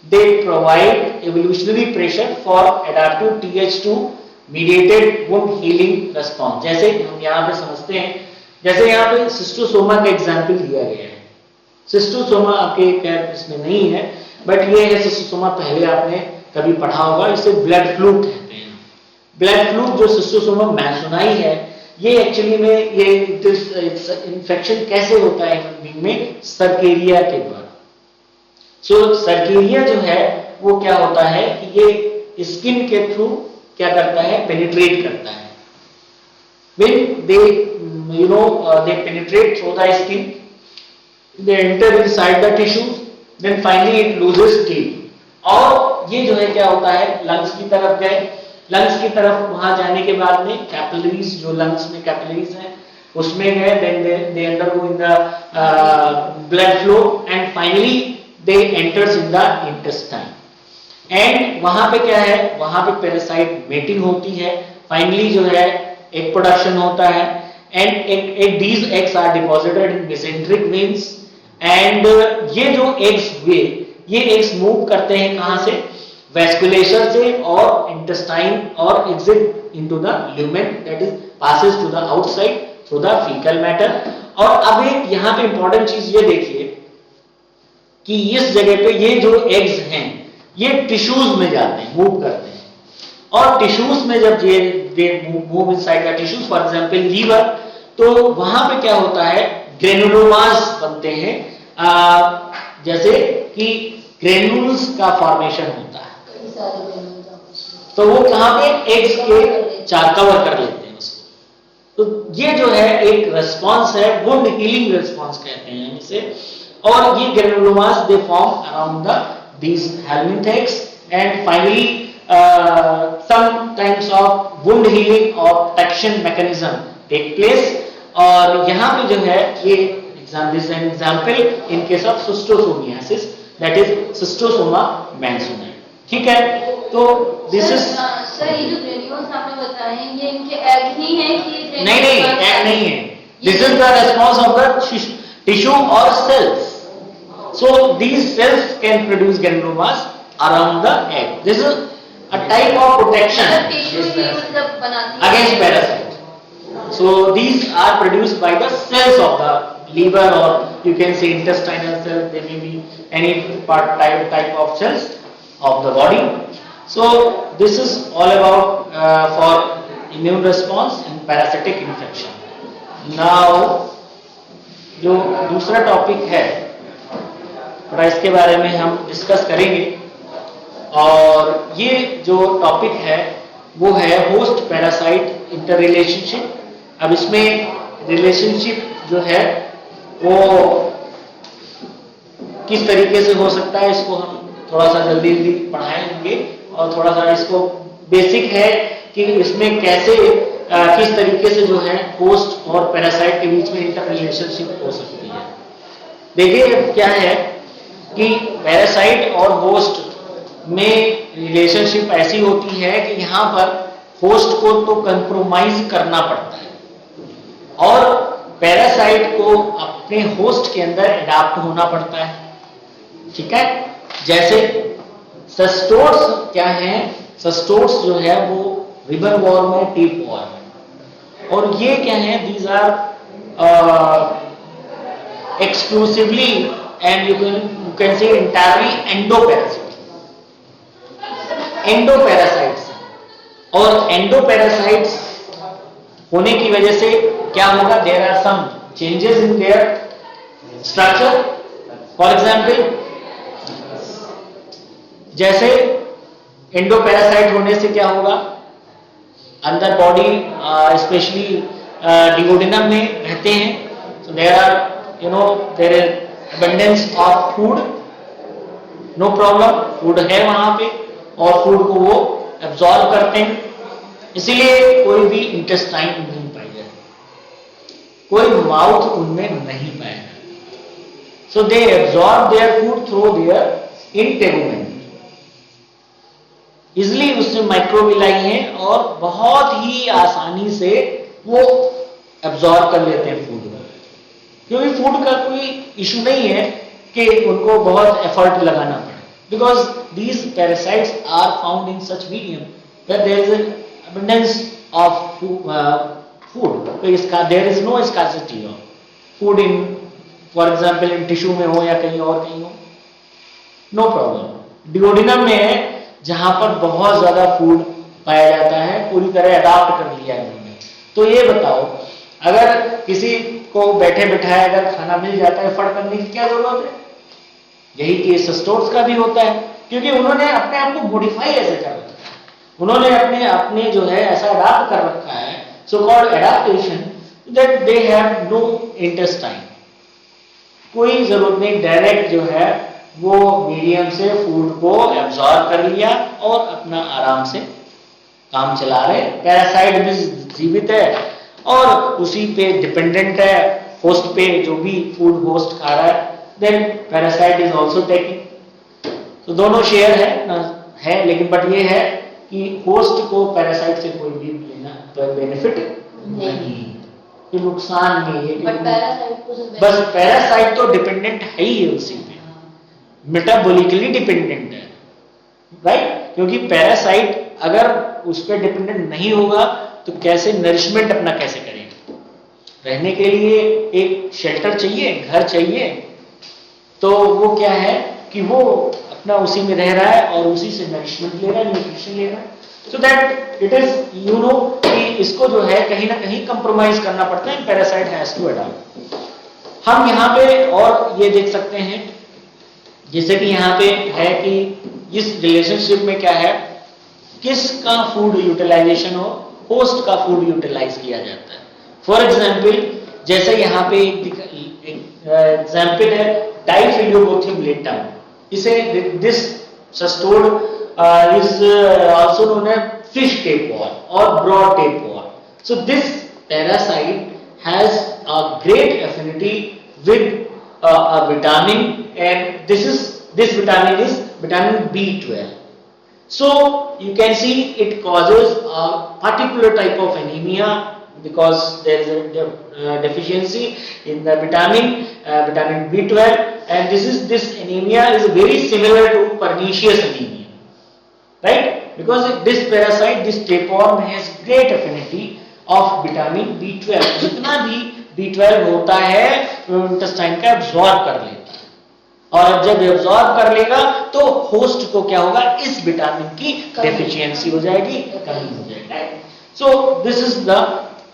They provide evolutionary pressure for adaptive Th2 mediated wound healing response. जैसे हम यहाँ पे समझते हैं, जैसे यहाँ पे सिस्टोसोमा का एग्जाम्पल दिया गया है. सिस्टोसोमा आपके खैर इसमें नहीं है, बट ये है सिस्टोसोमा, पहले आपने कभी पढ़ा होगा. इसे ब्लड फ्लू कहते हैं. ब्लड फ्लू जो सिस्टोसोमा मैंसोनाई है, ये एक्चुअली में ये इन्फेक्शन कैसे होता है ह्यूमन बीइंग में? सर्केरिया के द्वारा. सो सर्केरिया जो है वो क्या होता है कि ये स्किन के थ्रू क्या करता है? पेनिट्रेट करता है. When they they penetrate through the skin, they enter inside the tissues, then finally it loses teeth. और ये जो है क्या होता है? लंग्स की तरफ गए. लंग्स की तरफ वहां जाने के बाद में कैपिलरीज, जो लंग्स में कैपिलरीज हैं उसमें गए, then they undergo in the blood flow and finally they enters in the intestine. And वहां पे क्या है? वहां पे पैरासाइट मेटिंग होती है. फाइनली जो है एग प्रोडक्शन होता है and these eggs are deposited in mesenteric veins. and ये जो eggs हुए, ये eggs मूव करते हैं कहां से? वैस्कुलेचर से और इंटेस्टाइन और exit into the lumen, that is passes to the outside through the fecal matter. और अब एक यहाँ पे इंपॉर्टेंट चीज ये देखिए कि इस जगह पे ये जो eggs हैं ये टिश्यूज में जाते हैं, मूव करते हैं. और टिश्यूज में जब ये move inside the tissues, for example liver, तो वहां पे क्या होता है? ग्रेनुलोमास बनते हैं. जैसे कि ग्रेन्यूल्स का फॉर्मेशन होता है. तो वो कहां पे? एग्स के चार कवर कर लेते हैं उसको. तो ये जो है एक रिस्पांस है, वुंड हीलिंग रिस्पांस कहते हैं इसे. और ये ग्रेनुलोमास they form around the these helminth eggs and finally some kinds of wound healing or protection mechanism take place. और यहाँ पे जो है ये this is an example in case of schistosomiasis, that is Schistosoma mannsoni. ठीक है? तो this is सर ये जो ग्रेन्यूल्स आपने बताए ये इनके एग ही हैं कि नहीं एग नहीं है. This is the response of the tissue or cells. So these cells can produce granulomas around the egg. This is a type of protection मतलब टिश्यू ही मतलब बनाती है against parasite. So these are produced by the cells of the liver, or you can say intestinal cells. They may be any type of cells of the body. So this is all about for immune response in parasitic infection. Now जो दूसरा टॉपिक है थोड़ा इसके बारे में हम डिस्कस करेंगे, और ये जो टॉपिक है वो है होस्ट पैरासाइट इंटर रिलेशनशिप. अब इसमें रिलेशनशिप जो है वो किस तरीके से हो सकता है, इसको हम थोड़ा सा जल्दी जल्दी पढ़ाएंगे, और थोड़ा सा इसको बेसिक है कि इसमें कैसे किस तरीके से जो है होस्ट और पैरासाइट के बीच में इंटर रिलेशनशिप हो सकती है. देखिए क्या है कि पैरासाइट और होस्ट में रिलेशनशिप ऐसी होती है कि यहाँ पर होस्ट को तो कंप्रोमाइज करना पड़ता है, और पैरासाइट को अपने होस्ट के अंदर एडाप्ट होना पड़ता है. ठीक है, जैसे सस्टोड्स क्या है, सस्टोड्स जो है वो रिवर वॉर्म है, टेप वॉर्म है, और ये क्या है, these are exclusively and you can say entirely endoparasites. और एंडोपैरासाइट्स होने की वजह से क्या होगा, there are some changes in their structure. For example, जैसे एंडोपैरासाइट होने से क्या होगा, अंदर बॉडी स्पेशली डिओडिनम में रहते हैं. So there are there is abundance of food, no problem, food है वहां पे और फूड को वो एब्जॉर्ब करते हैं, इसीलिए कोई भी इंटेस्टाइन नहीं पाएगा, कोई माउथ उनमें नहीं पाएगा. So they absorb their food through their integument. Easily उसमें माइक्रोविलाई हैं और बहुत ही आसानी से वो एब्जॉर्ब कर लेते हैं फूड को, क्योंकि फूड का कोई इशू नहीं है कि उनको बहुत एफर्ट लगाना पड़े, because these parasites are found in such medium that there is an abundance of food. तो there is no scarcity of food in, for example, in tissue में हो या कहीं और कहीं हो, no problem. डिओडिनम में है जहां पर बहुत ज्यादा फूड पाया जाता है, पूरी तरह अडॉप्ट कर लिया है उन्होंने. तो ये बताओ, अगर किसी को बैठे बिठाए अगर खाना मिल जाता है, फट करने की क्या जरूरत है? यही केस सस्टोड्स का भी होता है, क्योंकि उन्होंने अपने आप को मॉडिफाई ऐसे कर रखा है, उन्होंने अपने जो है ऐसा अडॉप्ट कर रखा है, so called adaptation, that they have no intestine. कोई जरूरत नहीं, डायरेक्ट जो है वो मीडियम से फूड को एब्जॉर्ब कर लिया और अपना आराम से काम चला रहे. पैरासाइट भी जीवित है और उसी पे डिपेंडेंट है, होस्ट पे, जो भी फूड होस्ट खा रहा है, then parasite is also taking. तो दोनों शेयर है, लेकिन बट ये है कि होस्ट को पैरासाइट से कोई भी लेना बेनिफिट नहीं, ये नुकसान नहीं है. बट पैरासाइट को बस पैरासाइट तो डिपेंडेंट है ही है, उसी पे मेटाबॉलिकली डिपेंडेंट है, राइट? क्योंकि पैरासाइट अगर उस पर डिपेंडेंट नहीं होगा तो कैसे नरिशमेंट अपना कैसे करेगा? रहने के लिए एक शेल्टर चाहिए, घर चाहिए, तो वो क्या है कि वो अपना उसी में रह रहा है और उसी से नरिशमेंट ले रहा है, न्यूट्रिशन ले रहा है. सो दैट इट इज कि इसको जो है कहीं ना कहीं कंप्रोमाइज करना पड़ता है. Parasite has to adopt. हम यहाँ पे और ये देख सकते हैं, जैसे कि यहाँ पे है कि इस रिलेशनशिप में क्या है, किसका फूड यूटिलाइजेशन हो, होस्ट का फूड यूटिलाइज किया जाता है. फॉर एग्जाम्पल, जैसे यहाँ पे एक एग्जाम्पल है डाइफिलियोबोथिबलेटम. इसे this सस्टोड is also known as fish tapeworm or broad tapeworm. So this parasite has a great affinity with a vitamin, and this vitamin is vitamin B12. So you can see it causes a particular type of anemia because there is a deficiency in the vitamin B12, and this anemia is very similar to pernicious anemia, right? Because this parasite, this tapeworm has great affinity of vitamin B12. जितना भी B12 होता है वो इंटेस्टाइन का एब्जॉर्ब कर लेता है, और अब जब एब्जॉर्ब कर लेगा तो होस्ट को क्या होगा, इस विटामिन की डेफिशिएंसी हो जाएगी, कमी हो जाएगी. So this is the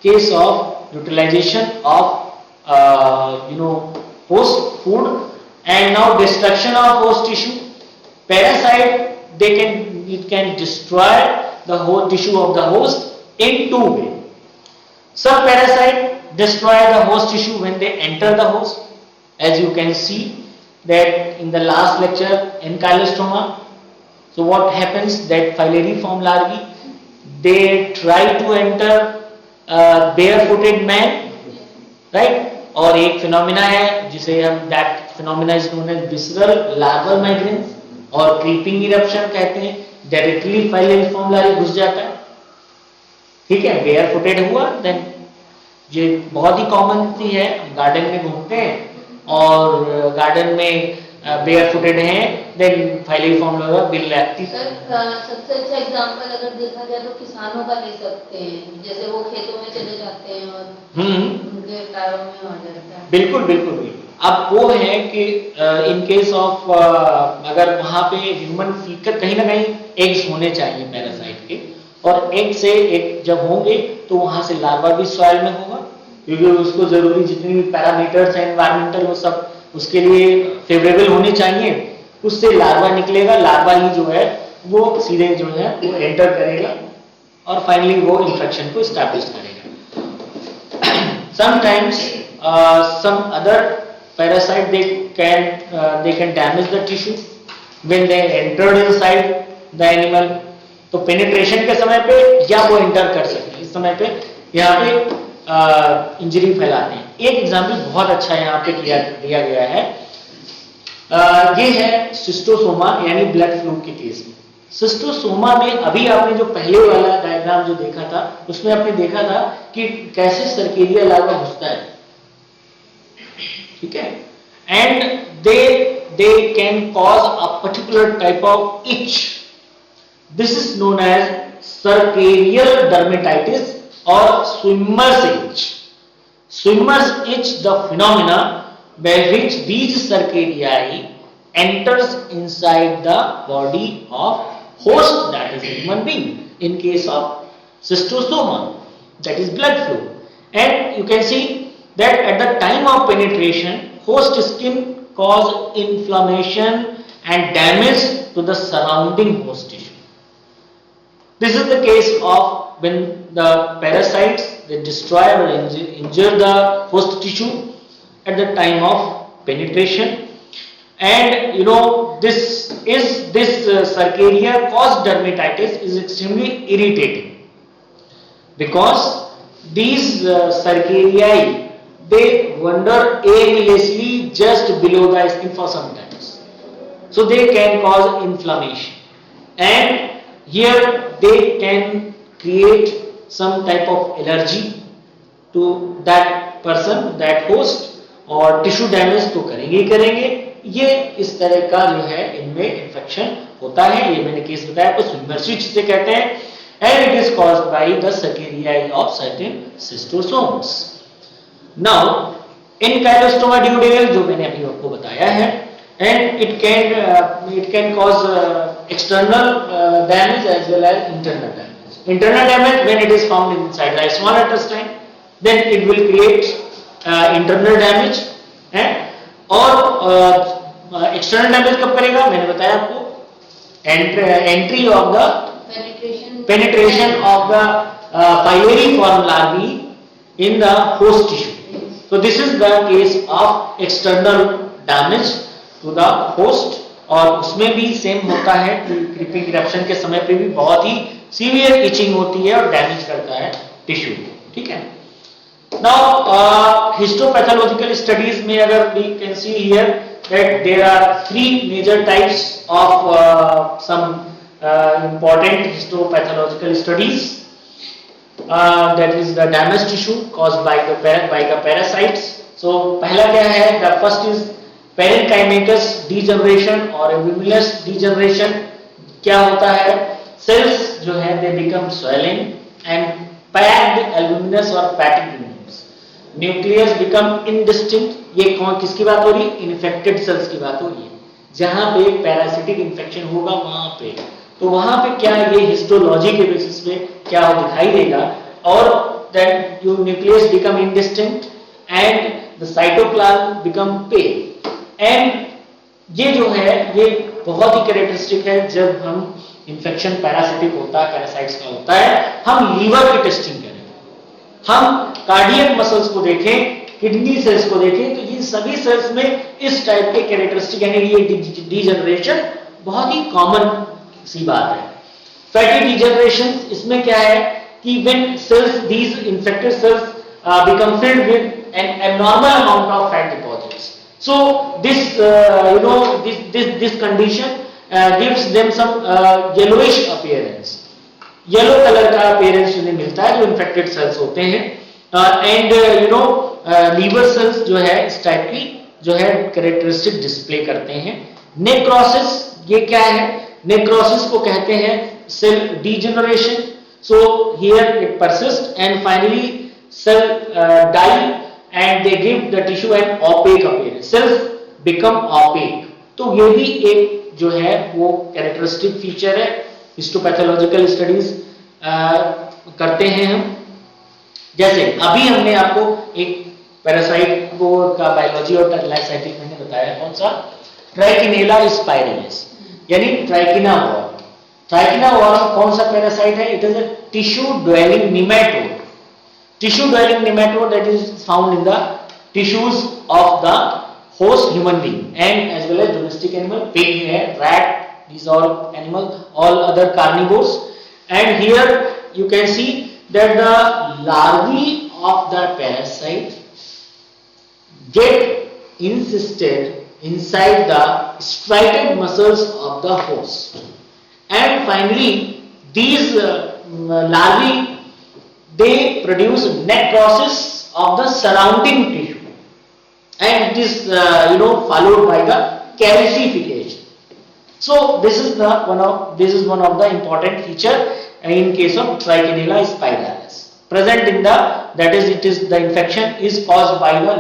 case of utilization of host food. And now destruction of host tissue. Parasite, it can destroy the whole tissue of the host in two ways. Some parasite destroy the host tissue when they enter the host, as you can see that in the last lecture, Ankylostoma. So what happens, that filariform larvae, they try to enter barefooted man, right? और एक फिनोमिना है जिसे हम, that phenomena is known as visceral larval migrants और क्रीपिंग इरप्शन कहते हैं. डायरेक्टली फाइलरिफॉर्म लार्वा घुस जाता है, ठीक है, बेयर फुटेड हुआ. देन ये बहुत ही कॉमन थी है, गार्डन में घूमते हैं और गार्डन में बेयर फुटेड हैं, then filariform larva will active. Sir सबसे अच्छा एग्जांपल अगर देखा जाए तो किसानों का ले सकते हैं, जैसे वो खेतों में चले जाते हैं और उनके पैरों में हो जाता है. बिल्कुल बिल्कुल बिल्कुल. अब वो है कि इन केस ऑफ अगर वहां पे ह्यूमन फीकर, कहीं ना कहीं एग्स होने चाहिए पैरासाइट के, और एग से एक जब होंगे तो वहां से लार्वा भी सॉइल में होगा, क्योंकि उसको जरूरी जितनी भी पैरामीटर्स हैं एनवायरमेंटल वो सब उसके लिए फेवरेबल होने चाहिए. उससे लार्वा निकलेगा, लार्वा ही जो है वो सीधे जो है वो एंटर करेगा और फाइनली वो इन्फेक्शन को एस्टैब्लिश करेगा. Sometimes some other parasite they can damage the tissue when they entered inside the animal. तो पेनिट्रेशन के समय पे या वो एंटर कर सकते, इस समय पे यहाँ पे इंजरी फैलाते हैं. एक एग्जाम्पल बहुत अच्छा यहाँ पे दिया गया है. ये है सिस्टोसोमा यानी ब्लड फ्लू के केस में. सिस्टोसोमा में अभी आपने जो पहले वाला डायग्राम जो देखा था उसमें आपने देखा था कि कैसे सर्केरिया लार्वा घुसता है, ठीक है, and they can cause a particular type of itch. This is known as cercarial dermatitis or swimmer's itch. Swimmer's itch, the phenomena by which these cercariae enters inside the body of host, that is a human being, in case of cystosoma, that is blood flow. And you can see that at the time of penetration, host skin cause inflammation and damage to the surrounding host tissue. This is the case of when the parasites they destroy or injure the host tissue at the time of penetration. And this cercaria caused dermatitis is extremely irritating because these cercariae they wander aimlessly just below the skin for some times, so they can cause inflammation, and here they can create some type of allergy to that person, that host, और टिश्यू डैमेज तो करेंगे ही करेंगे. ये इस तरह का जो है इनमें इन्फेक्शन होता है. ये मैंने केस बताया आपको, स्विमर्स इच से कहते हैं, and it is caused by the cercariae of certain cystosomes. Now Ankylostoma duodenale जो मैंने अभी आपको बताया है, and it can cause external damage as well as internal damage. Internal damage when it is found inside the small intestine, then it will create internal damage. और एक्सटर्नल डैमेज कब करेगा, मैंने बताया आपको, entry of the penetration of the filariform larvae in the host tissue. So this is the case of external damage to the host, और उसमें भी सेम होता है कि क्रीपिंग इरप्शन के समय पे भी बहुत ही सीवियर इचिंग होती है और डैमेज करता है टिश्यू, ठीक है. Now histopathological studies में अगर we can see here that there are three major types of some important histopathological studies. that is the damaged tissue caused by the parasites. So पहला क्या है, the first is parenchymatous degeneration or albuminous degeneration. क्या होता है, cells जो है they become swelling and packed albuminous or fatty granules. Nucleus become indistinct. ये कौन किसकी बात हो रही है, इन्फेक्टेड सेल्स की बात हो रही है, जहां पे पैरासिटिक इन्फेक्शन होगा वहां पे, तो वहां पे क्या ये हिस्टोलॉजी के बेसिस पे क्या दिखाई देगा, और that your nucleus become indistinct and the cytoplasm become pale. And ये जो है ये बहुत ही कैरेक्टरिस्टिक है जब हम इन्फेक्शन पैरासिटिक होता है, पैरासाइट्स का होता है, हम लीवर की टेस्टिंग करें, हम कार्डियक मसल्स को देखें, किडनी सेल्स को देखें, तो ये सभी सेल्स में इस टाइप के कैरेक्टरिस्टिक यानी ये डिजेनरेशन बहुत ही कॉमन सी बात है. फैटी डिजेनरेशन, इसमें क्या है कि when cells these infected cells become filled with an abnormal amount of fat deposits. So this condition gives them some yellowish appearance, yellow colour का अपीयरेंस उन्हें मिलता है जो इन्फेक्टेड सेल्स होते हैं. एंड लीवर सेल्स जो है इस टाइप की जो है कैरेक्टरिस्टिक डिस्प्ले करते हैं. नेक्रोसिस, ये क्या है, नेक्रोसिस को कहते हैं cell degeneration. So here it persist and finally cell die and they give the tissue an opaque appearance, cells become opaque. तो ये भी एक जो है वो कैरेक्टरिस्टिक फीचर है. हिस्टोपैथोलॉजिकल स्टडीज करते हैं हम, जैसे अभी हमने आपको एक पैरासाइट को का बायोलॉजी और लाइफ साइकिल मैंने बताया, कौन सा, ट्राइकिनेला स्पाइरलिस यानी ट्राइकिना वॉर्म. ट्राइकिना वॉर्म कौन सा पैरासाइट है, it is a tissue dwelling nematode. Tissue dwelling nematode that is found in the tissues of the host human being and as well as domestic animal, pig है, rat, these all animals, all other carnivores. And here you can see that the larvae of the parasite get encysted inside the striated muscles of the host, and finally these larvae they produce necrosis of the surrounding tissue, and it is followed by the calcification. So this is one of the important feature in case of Trichinella spiralis present in the, that is it is the infection is caused by the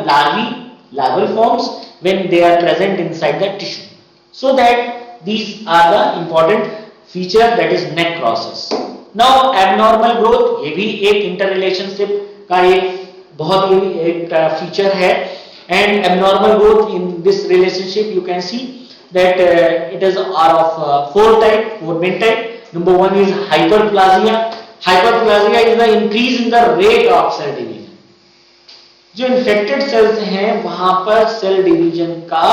larval forms when they are present inside the tissue. So that these are the important feature, that is necrosis. Now abnormal growth, ये भी एक interrelationship का एक बहुत ही एक feature है. And abnormal growth in this relationship you can see that it is are of four main type. Number one is hyperplasia. Hyperplasia is the increase in the rate of cell division. जो infected cells हैं वहां पर cell division का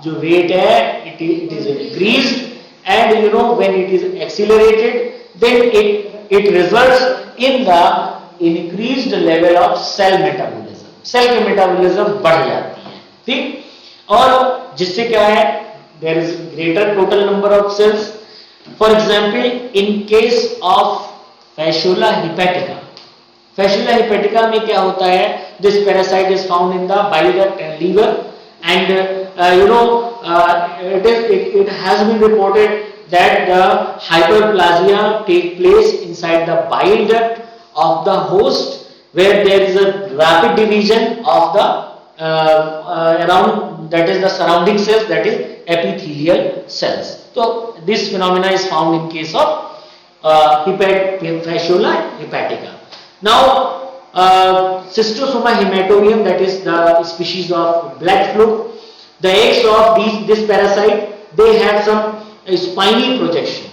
जो rate है it is increased, and when it is accelerated then it results in the increased level of cell metabolism. Cell के मेटाबॉलिज्म बढ़ जाती है, ठीक, और जिससे क्या है, there is greater total number of cells. For example in case of Fasciola hepatica, Fasciola hepatica में क्या होता है, this parasite is found in the bile duct and liver, and it has been reported that the hyperplasia take place inside the bile duct of the host, where there is a rapid division of the around, that is the surrounding cells, that is epithelial cells. So this phenomena is found in case of Fashiola hepatica. Now Schistosoma hematobium, that is the species of blood fluke, the eggs of this parasite, they have some spiny projection,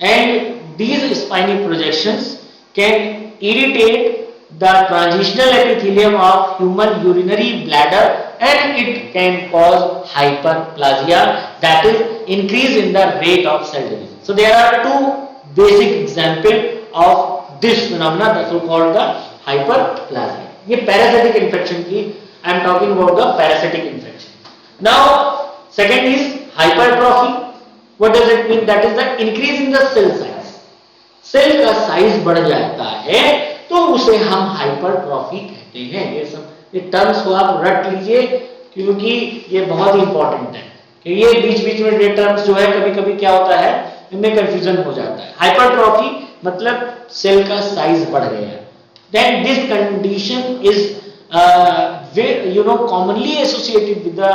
and these spiny projections can irritate the transitional epithelium of human urinary bladder, and it can cause hyperplasia, that is increase in the rate of cell division. So there are two basic examples of this phenomena, that so called the hyperplasia. ये parasitic infection की, I am talking about the parasitic infection. Now second is hypertrophy. What does it mean? That is the increase in the cell size. Cell का साइज बढ़ जाता है तो उसे हम हाइपरट्रॉफी कहते हैं। ये टर्म्स को आप रट लीजिए, क्योंकि ये बहुत इंपॉर्टेंट है कि ये बीच बीच में ये टर्म्स जो है कभी कभी क्या होता है, इनमें कंफ्यूजन हो जाता है। हाइपरट्रॉफी मतलब सेल का साइज बढ़ गया। Then this condition is commonly associated with the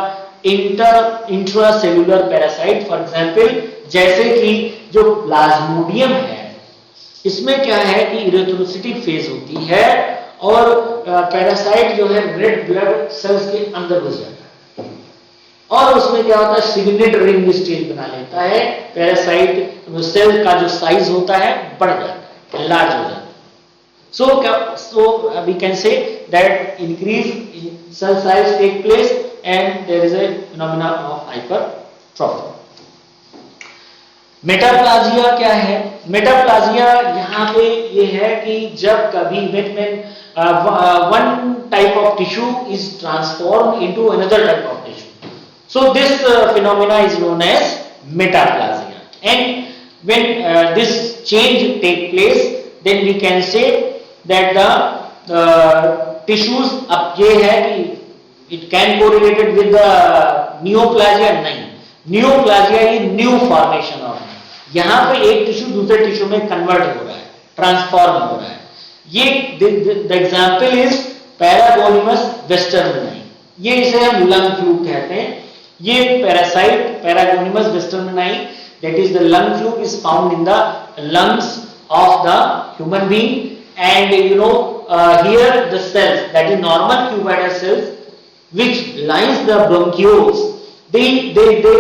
intracellular parasite. For example, जैसे कि जो प्लाज्मोडियम है, इसमें क्या है कि इरेथ्रोसिटिक फेज होती है और पैरासाइट जो है रेड ब्लड सेल्स के अंदर घुस जाता है और उसमें क्या होता है, सिग्नेट रिंग स्टेज बना लेता है। पैरासाइट सेल का जो साइज होता है बढ़ जाता है, लार्ज हो जाता है। So we can say that increase in cell size take place and there is a phenomena of hypertrophy. मेटाप्लाजिया क्या है? मेटाप्लाजिया यहाँ पे ये है कि जब कभी one type of tissue is transformed into another type of tissue. So this phenomena is known as metaplasia. And when this change take place, then we can say that the tissues, अब ये है कि it can correlated with the neoplasia, नहीं, neoplasia ये new formation of, यहाँ पे एक टिश्यू दूसरे टिश्यू में कन्वर्ट हो रहा है, ट्रांसफॉर्म हो रहा है। ये the example is Paragonimus westermani, ये इसे हम लंग फ्लूक कहते हैं। ये parasite Paragonimus westermani, that is the lung fluke, is found in the lungs of the human being. And here the cells, that is normal cuboidal cells which lines the bronchioles, they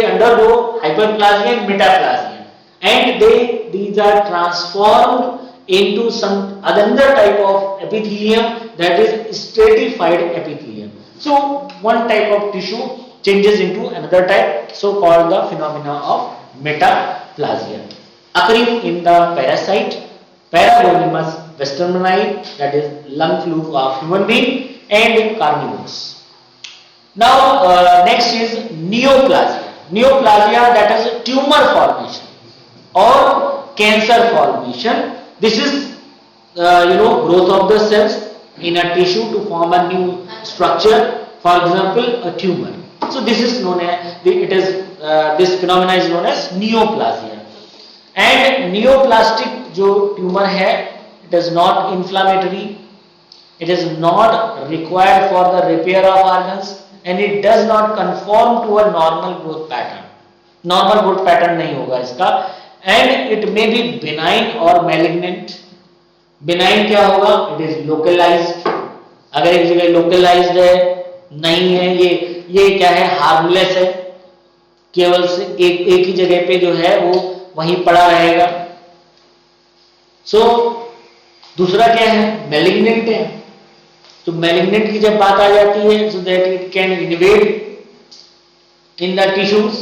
undergo hyperplasia and metaplasia, and these are transformed into some another type of epithelium, that is stratified epithelium. So one type of tissue changes into another type, so called the phenomena of metaplasia, occurring in the parasite Paragonimus westermani, that is lung fluke of human being, and carnivores. Now next is neoplasia. Neoplasia, that is tumor formation or cancer formation. This is growth of the cells in a tissue to form a new structure, for example a tumor. So this is known as this phenomena is known as neoplasia. And neoplastic जो ट्यूमर है, it is not inflammatory, it is not required for the repair of organs, and it does not conform to a normal growth pattern. Normal growth pattern नहीं होगा इसका, and it may be benign or malignant. Benign क्या होगा? It is localized. अगर एक जगह localized है, नहीं है, ये क्या है, harmless है, केवल से एक ही जगह पे जो है वो वहीं पड़ा रहेगा। दूसरा क्या है, मैलिग्नेंट है। तो मैलिग्नेंट की जब बात आ जाती है, so that it can invade in the tissues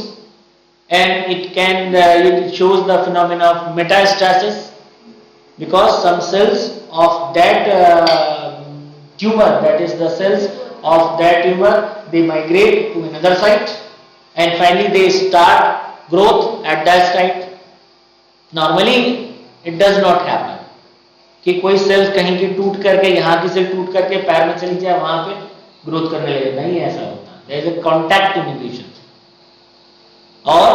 and it shows the phenomena of metastasis, because some cells of that tumor, that is the cells of that tumor, they migrate to another site and finally they start growth at that site. Normally it does not happen कि कोई सेल कहीं की टूट करके, यहाँ की सेल टूट करके पैर में चली जाए, वहां पे ग्रोथ करने लगे, नहीं ऐसा होता। There is a contact inhibition. और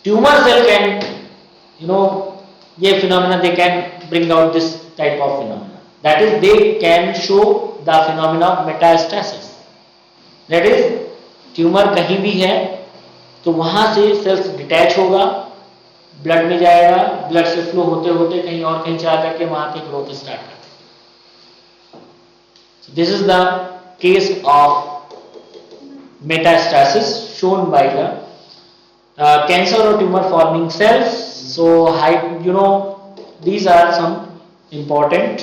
ट्यूमर सेल कैन ये phenomena, they can bring out this type of phenomena, that is they can show the phenomena of metastasis. That is tumour कहीं भी है तो वहां से सेल्स डिटैच होगा, ब्लड में जाएगा, ब्लड से फ्लो होते होते कहीं और कहीं जा करके वहां पे ग्रोथ स्टार्ट करता है। This is the case of metastasis shown by the cancer और tumour forming cells. So these are some important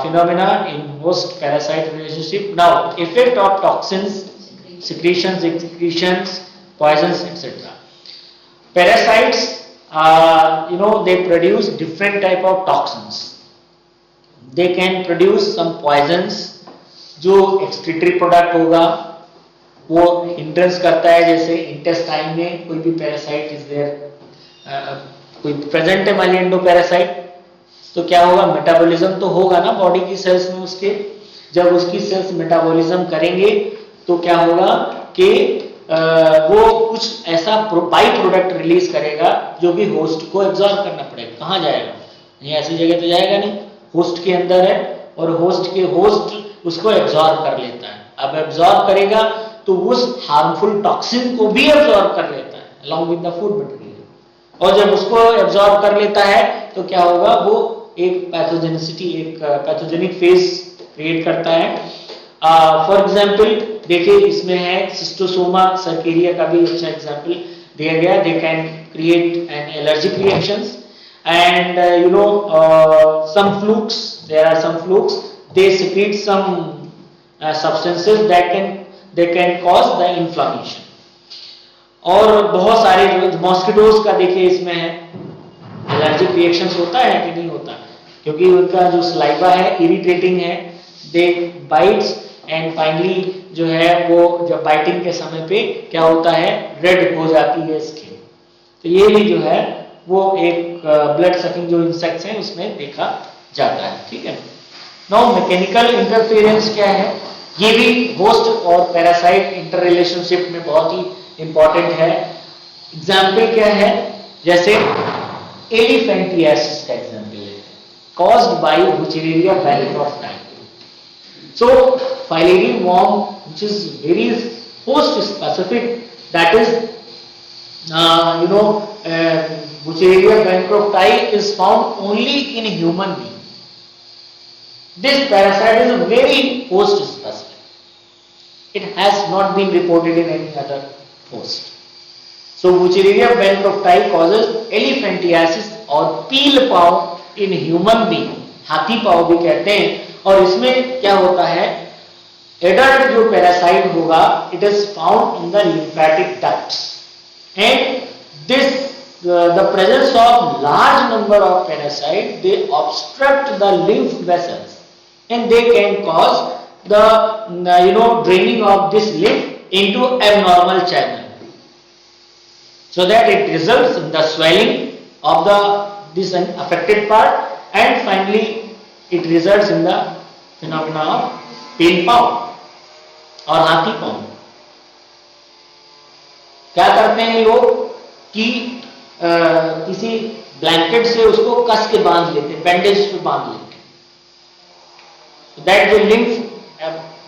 phenomena in host parasite relationship. Now effect of toxins, secretions, poisons, etc. Parasites, they produce different type of toxins. They can produce some poisons, जो excretory product होगा वो hindrance करता है, जैसे intestine में कोई भी parasite is there, कोई present है Maelindo parasite, तो क्या होगा, मेटाबॉलिज्म तो होगा ना बॉडी की सेल्स में उसके। जब उसकी सेल्स मेटाबॉलिज्म करेंगे तो क्या होगा कि वो कुछ ऐसा बाई प्रोडक्ट रिलीज करेगा जो कि होस्ट को एब्जॉर्ब करना पड़ेगा। कहाँ जाएगा, नहीं ऐसी जगह तो जाएगा नहीं, होस्ट के अंदर है और होस्ट उसको एब्जॉर्ब कर लेता है। अब एब्जॉर्ब करेगा तो उस हार्मफुल टॉक्सिन को भी एब्जॉर्ब कर लेता है along with the food material, और जब उसको एब्जॉर्ब कर लेता है तो क्या होगा, वो एक पैथोजेनिसिटी, एक पैथोजेनिक फेज क्रिएट करता है। फॉर एग्जाम्पल देखिए इसमें है सिस्टोसोमा सर्केरिया का भी अच्छा एग्जाम्पल दिया गया। They can create an allergic reactions and some flukes, there are some flukes, they secrete some substances that can cause the inflammation। और बहुत सारे मॉस्किटोज का देखिए इसमें है एलर्जिक रिएक्शंस होता है कि नहीं होता, क्योंकि उनका जो सलाइवा है इरिटेटिंग है, दे बाइट्स एंड फाइनली जो है वो जब बाइटिंग के समय पे क्या होता है, रेड हो जाती है स्किन। तो ये भी जो है वो एक ब्लड सकिंग जो इंसेक्ट्स हैं उसमें देखा जाता है। ठीक है, नाउ मैकेनिकल इंटरफेरेंस क्या है, ये भी होस्ट और पैरासाइट इंटर रिलेशनशिप में बहुत ही इंपॉर्टेंट है। एग्जाम्पल क्या है, जैसे एलिफेंटियासिस का एग्जाम्पल है, caused by Wuchereria bancrofti. So filarial worm which is very host specific, that is Bucheria bancrofti is found only in human being. This parasite is very host specific. It has not been reported in any other host. So Bucheria bancrofti causes elephantiasis और peel pav in human being, हाथी पाव भी कहते हैं। और इसमें क्या होता है, एडल्ट जो पैरासाइट होगा, it is found in the lymphatic ducts and this the presence of large number of parasites, they obstruct the lymph vessels and they can cause the draining of this lymph into abnormal channel, so that it results in the swelling of this affected part and finally it results in the phenomena of pale paw और हाथी पाव। क्या करते हैं लोग कि किसी ब्लैंकेट से उसको कस के बांध लेते हैं, बैंडेज पे बांध लेते हैं, दैट जो लिम्फ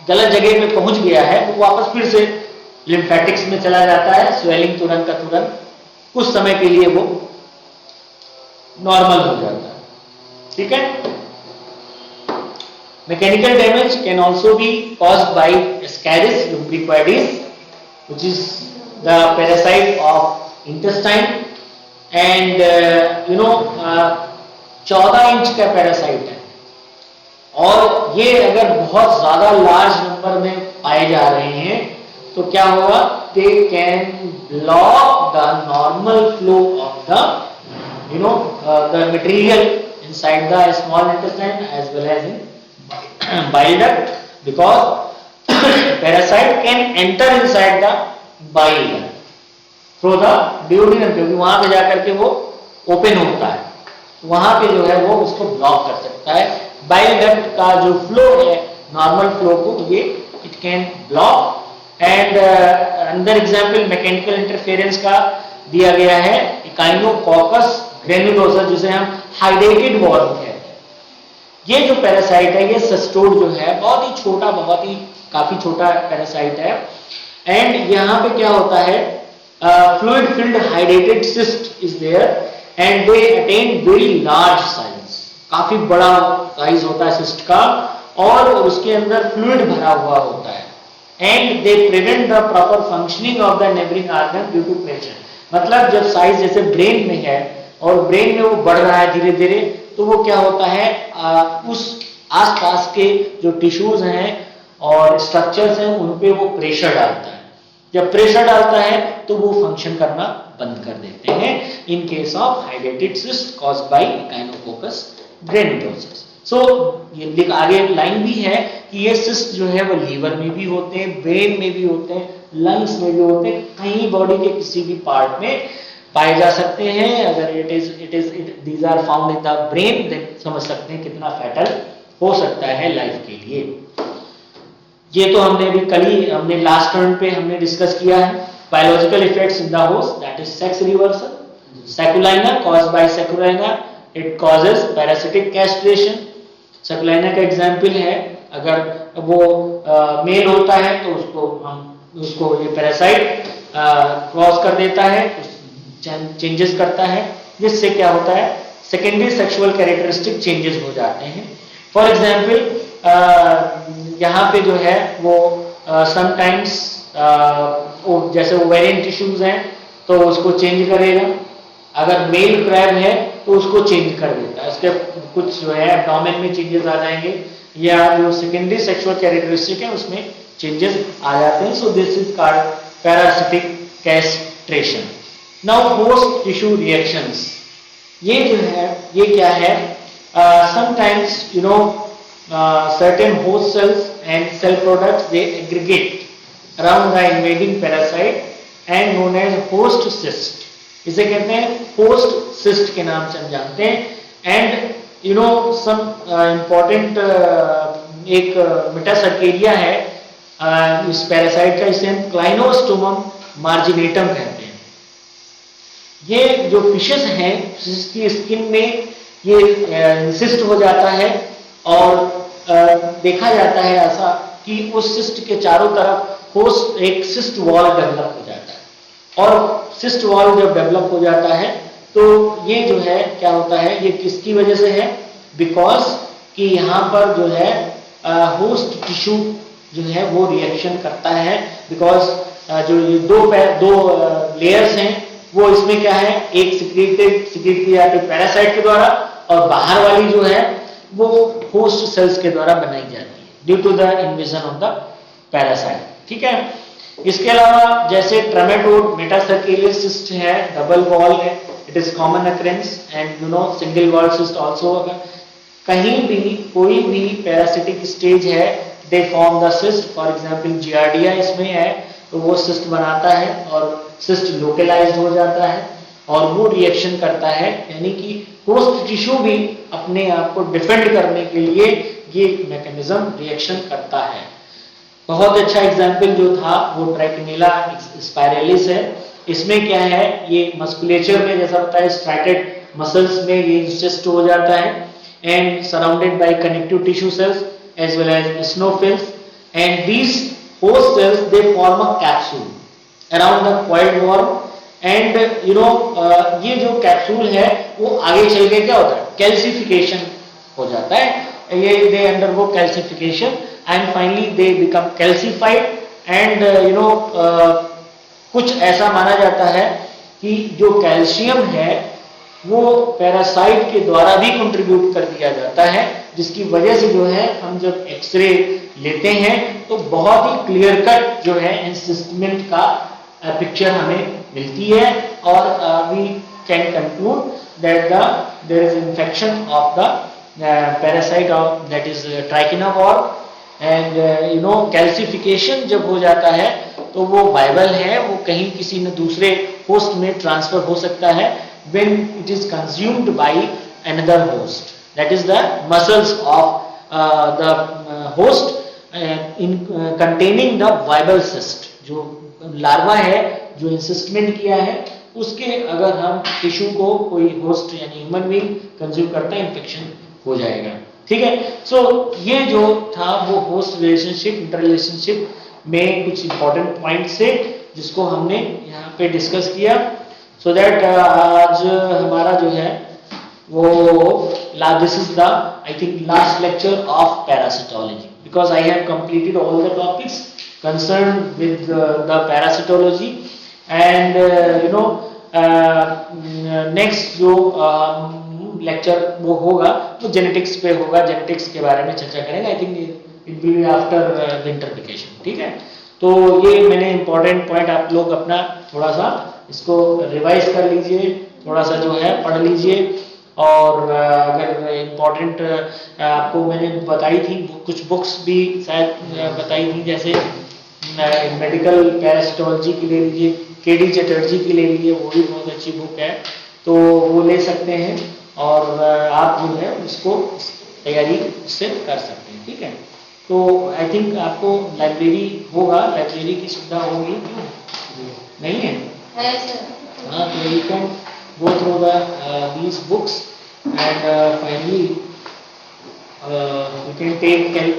गलत जगह में पहुंच गया है वो वापस फिर से लिम्फेटिक्स में चला जाता है, स्वेलिंग तुरंत का तुरंत, कुछ समय के लिए वो नॉर्मल हो जाता है। ठीक है, mechanical damage can also be caused by Ascaris lumbricoides, which is the parasite of intestine and 14 inch का पैरासाइट है, और ये अगर बहुत ज्यादा लार्ज नंबर में पाए जा रहे हैं तो क्या होगा, they can block the normal flow of the material inside the small intestine as well as in bile duct, because parasite can enter inside the bile through the duodenum, क्योंकि वहां पे जाकर के वो ओपन होता है, वहां पे जो है वो उसको ब्लॉक कर सकता है। बाइल डक्ट का जो फ्लो है, नॉर्मल फ्लो को ये इट कैन ब्लॉक। एंड अंदर एग्जांपल मैकेनिकल इंटरफेरेंस का दिया गया है, इकाइनोकोकस ग्रेनुलोसा, जिसे हम हाइडेटेड वर्म कहते हैं। ये जो पैरासाइट है, ये सस्टोड जो है, बहुत ही छोटा, बहुत ही काफी छोटा पैरासाइट है। एंड यहाँ पे क्या होता है, fluid filled hydrated cyst is there and they attain very large size, काफी बड़ा साइज होता है सिस्ट का, और उसके अंदर फ्लूइड भरा हुआ होता है। And they prevent the proper functioning of the neighbouring organ due to pressure. मतलब जब साइज जैसे ब्रेन में है और ब्रेन में वो बढ़ रहा है धीरे धीरे, तो वो क्या होता है, उस आसपास के जो टिश्यूज हैं और स्ट्रक्चर्स हैं उन पे वो प्रेशर डालता है। जब प्रेशर डालता है तो वो फंक्शन करना बंद कर देते हैं, in case of hydrated cyst caused by Echinococcus granulosus. So ये आगे लाइन भी है कि ये सिस्ट जो है वो लीवर में भी होते हैं, ब्रेन में भी होते हैं, लंग्स में भी होते हैं, कहीं बॉडी के किसी भी पार्ट में पाए जा सकते हैं। अगर these are found in the brain, then समझ सकते हैं कितना फैटल हो सकता है लाइफ के लिए। ये तो हमने अभी कल ही हमने लास्ट टर्न पे हमने डिस्कस किया है। Biological effects in the host, that is sex reversal, Sacculina caused by Sacculina, it causes parasitic castration. Sacculina का एग्जांपल है, अगर वो मेल होता है तो उसको ये पैरासाइट क्रॉस कर देता है, चेंजेस करता है, जिससे क्या होता है, सेकेंडरी सेक्सुअल कैरेक्टरिस्टिक चेंजेस हो जाते हैं। फॉर एग्जांपल यहाँ पे जो है वो समटाइम्स जैसे ओवेरियन टिश्यूज हैं तो उसको चेंज करेगा, अगर मेल क्रैब है तो उसको चेंज कर देता है, उसके कुछ जो है एब्डोमेन में चेंजेस आ जाएंगे, या जो सेकेंडरी सेक्सुअल कैरेक्टरिस्टिक है उसमें चेंजेस आ जाते हैं। सो this is called parasitic castration. Now host tissue reactions, ये जो है ये क्या है, sometimes you know certain host cells and cell products, they aggregate around the invading parasite and known as host cyst. इसे कहते हैं host cyst के नाम से हम जानते हैं। and you know some important एक मेटासर्केरिया है इस पैरासाइट का, इसे हम क्लाइनोस्टोमम मार्जिनेटम कहते हैं। ये जो फिशेस हैं, जिसकी स्किन में ये इंसिस्ट हो जाता है और देखा जाता है ऐसा कि उस सिस्ट के चारों तरफ होस्ट एक सिस्ट वॉल डेवलप हो जाता है, और सिस्ट वॉल जब डेवलप हो जाता है तो ये जो है क्या होता है, ये किसकी वजह से है, बिकॉज कि यहाँ पर जो है होस्ट टिश्यू जो है वो रिएक्शन करता है, बिकॉज जो ये दो लेयर्स हैं वो इसमें क्या है, एक सिक्रीट की जाती है पैरासाइट के द्वारा, और बाहर वाली जो है वो होस्ट सेल्स के द्वारा बनाई जाती है due to the invasion of the parasite. ठीक है, इसके अलावा जैसे ट्रेमेटोड मेटासर्केरियल सिस्ट है, डबल वॉल है, it is common occurrence, and you know single wall cyst also. कहीं भी कोई भी पैरासिटिक स्टेज है, they form the cyst. For example Giardia इसमें है तो वो सिस्ट बनाता है और सिस्ट लोकलाइज्ड हो जाता है और वो रिएक्शन करता है, यानी कि होस्ट टिश्यू भी अपने आप को डिफेंड करने के लिए ये मैकेनिज्म रिएक्शन करता है। बहुत अच्छा एग्जांपल जो था वो ट्राइकिनेला स्पाइरलिस है। इसमें क्या है, ये मस्कुलेचर में जैसा होता है स्ट्राइटेड मसल्स में ये इंसिस्ट हो जाता है, and surrounded by connective tissue cells as well as eosinophils, and these host cells they form a capsule around the coiled wall, and you know ये जो कैप्सूल है वो आगे चल के क्या होता है, कैल्सिफिकेशन हो जाता है, ये they undergo calcification and finally they become calcified, and you no कुछ ऐसा माना जाता है कि जो कैल्शियम है वो पैरासाइट के द्वारा भी कंट्रीब्यूट कर दिया जाता है, जिसकी वजह से जो है हम जब एक्सरे लेते हैं तो बहुत ही क्लियर कट जो है इंसिस्टमेंट का पिक्चर हमें मिलती है, और we can conclude that there is infection of the parasite of that is Trichina wall, and you know calcification जब हो जाता है तो वो वायबल है, वो कहीं किसी न दूसरे होस्ट में ट्रांसफर हो सकता है when it is consumed by another host, that is the muscles of the host in containing the viable cyst। जो लार्वा है जो इंसिस्टमेंट किया है उसके अगर हम टिश्यू को कोई होस्ट यानी ह्यूमन बीइंग कंज्यूम करता है, इन्फेक्शन हो जाएगा। ठीक है, सो ये जो था वो होस्ट रिलेशनशिप, इंटर रिलेशनशिप में कुछ इंपॉर्टेंट पॉइंट्स थे जिसको हमने यहाँ पे डिस्कस किया। सो दैट आज हमारा जो है वो this is the I think last lecture of parasitology, because I have completed all the topics concern with the parasitology, and you no next जो लेक्चर वो होगा वो जेनेटिक्स पे होगा, जेनेटिक्स के बारे में चर्चा करेंगे। I think it will be after winter vacation. ठीक है, तो ये मैंने इंपॉर्टेंट पॉइंट आप लोग अपना थोड़ा सा इसको रिवाइज कर लीजिए, थोड़ा सा जो है पढ़ लीजिए, और अगर इम्पोर्टेंट आपको मैंने बताई थी कुछ बुक्स भी शायद बताई थी, जैसे मेडिकल पैरासिटोलॉजी की ले लीजिए, के.डी. चटर्जी की ले लीजिए, वो भी बहुत अच्छी बुक है, तो वो ले सकते हैं और आप जो है उसको तैयारी उससे कर सकते हैं, ठीक है। तो आई थिंक आपको लाइब्रेरी होगा, लाइब्रेरी की सुविधा होगी, नहीं है? है सर। हाँ, तो you can go through these books and finally you can take help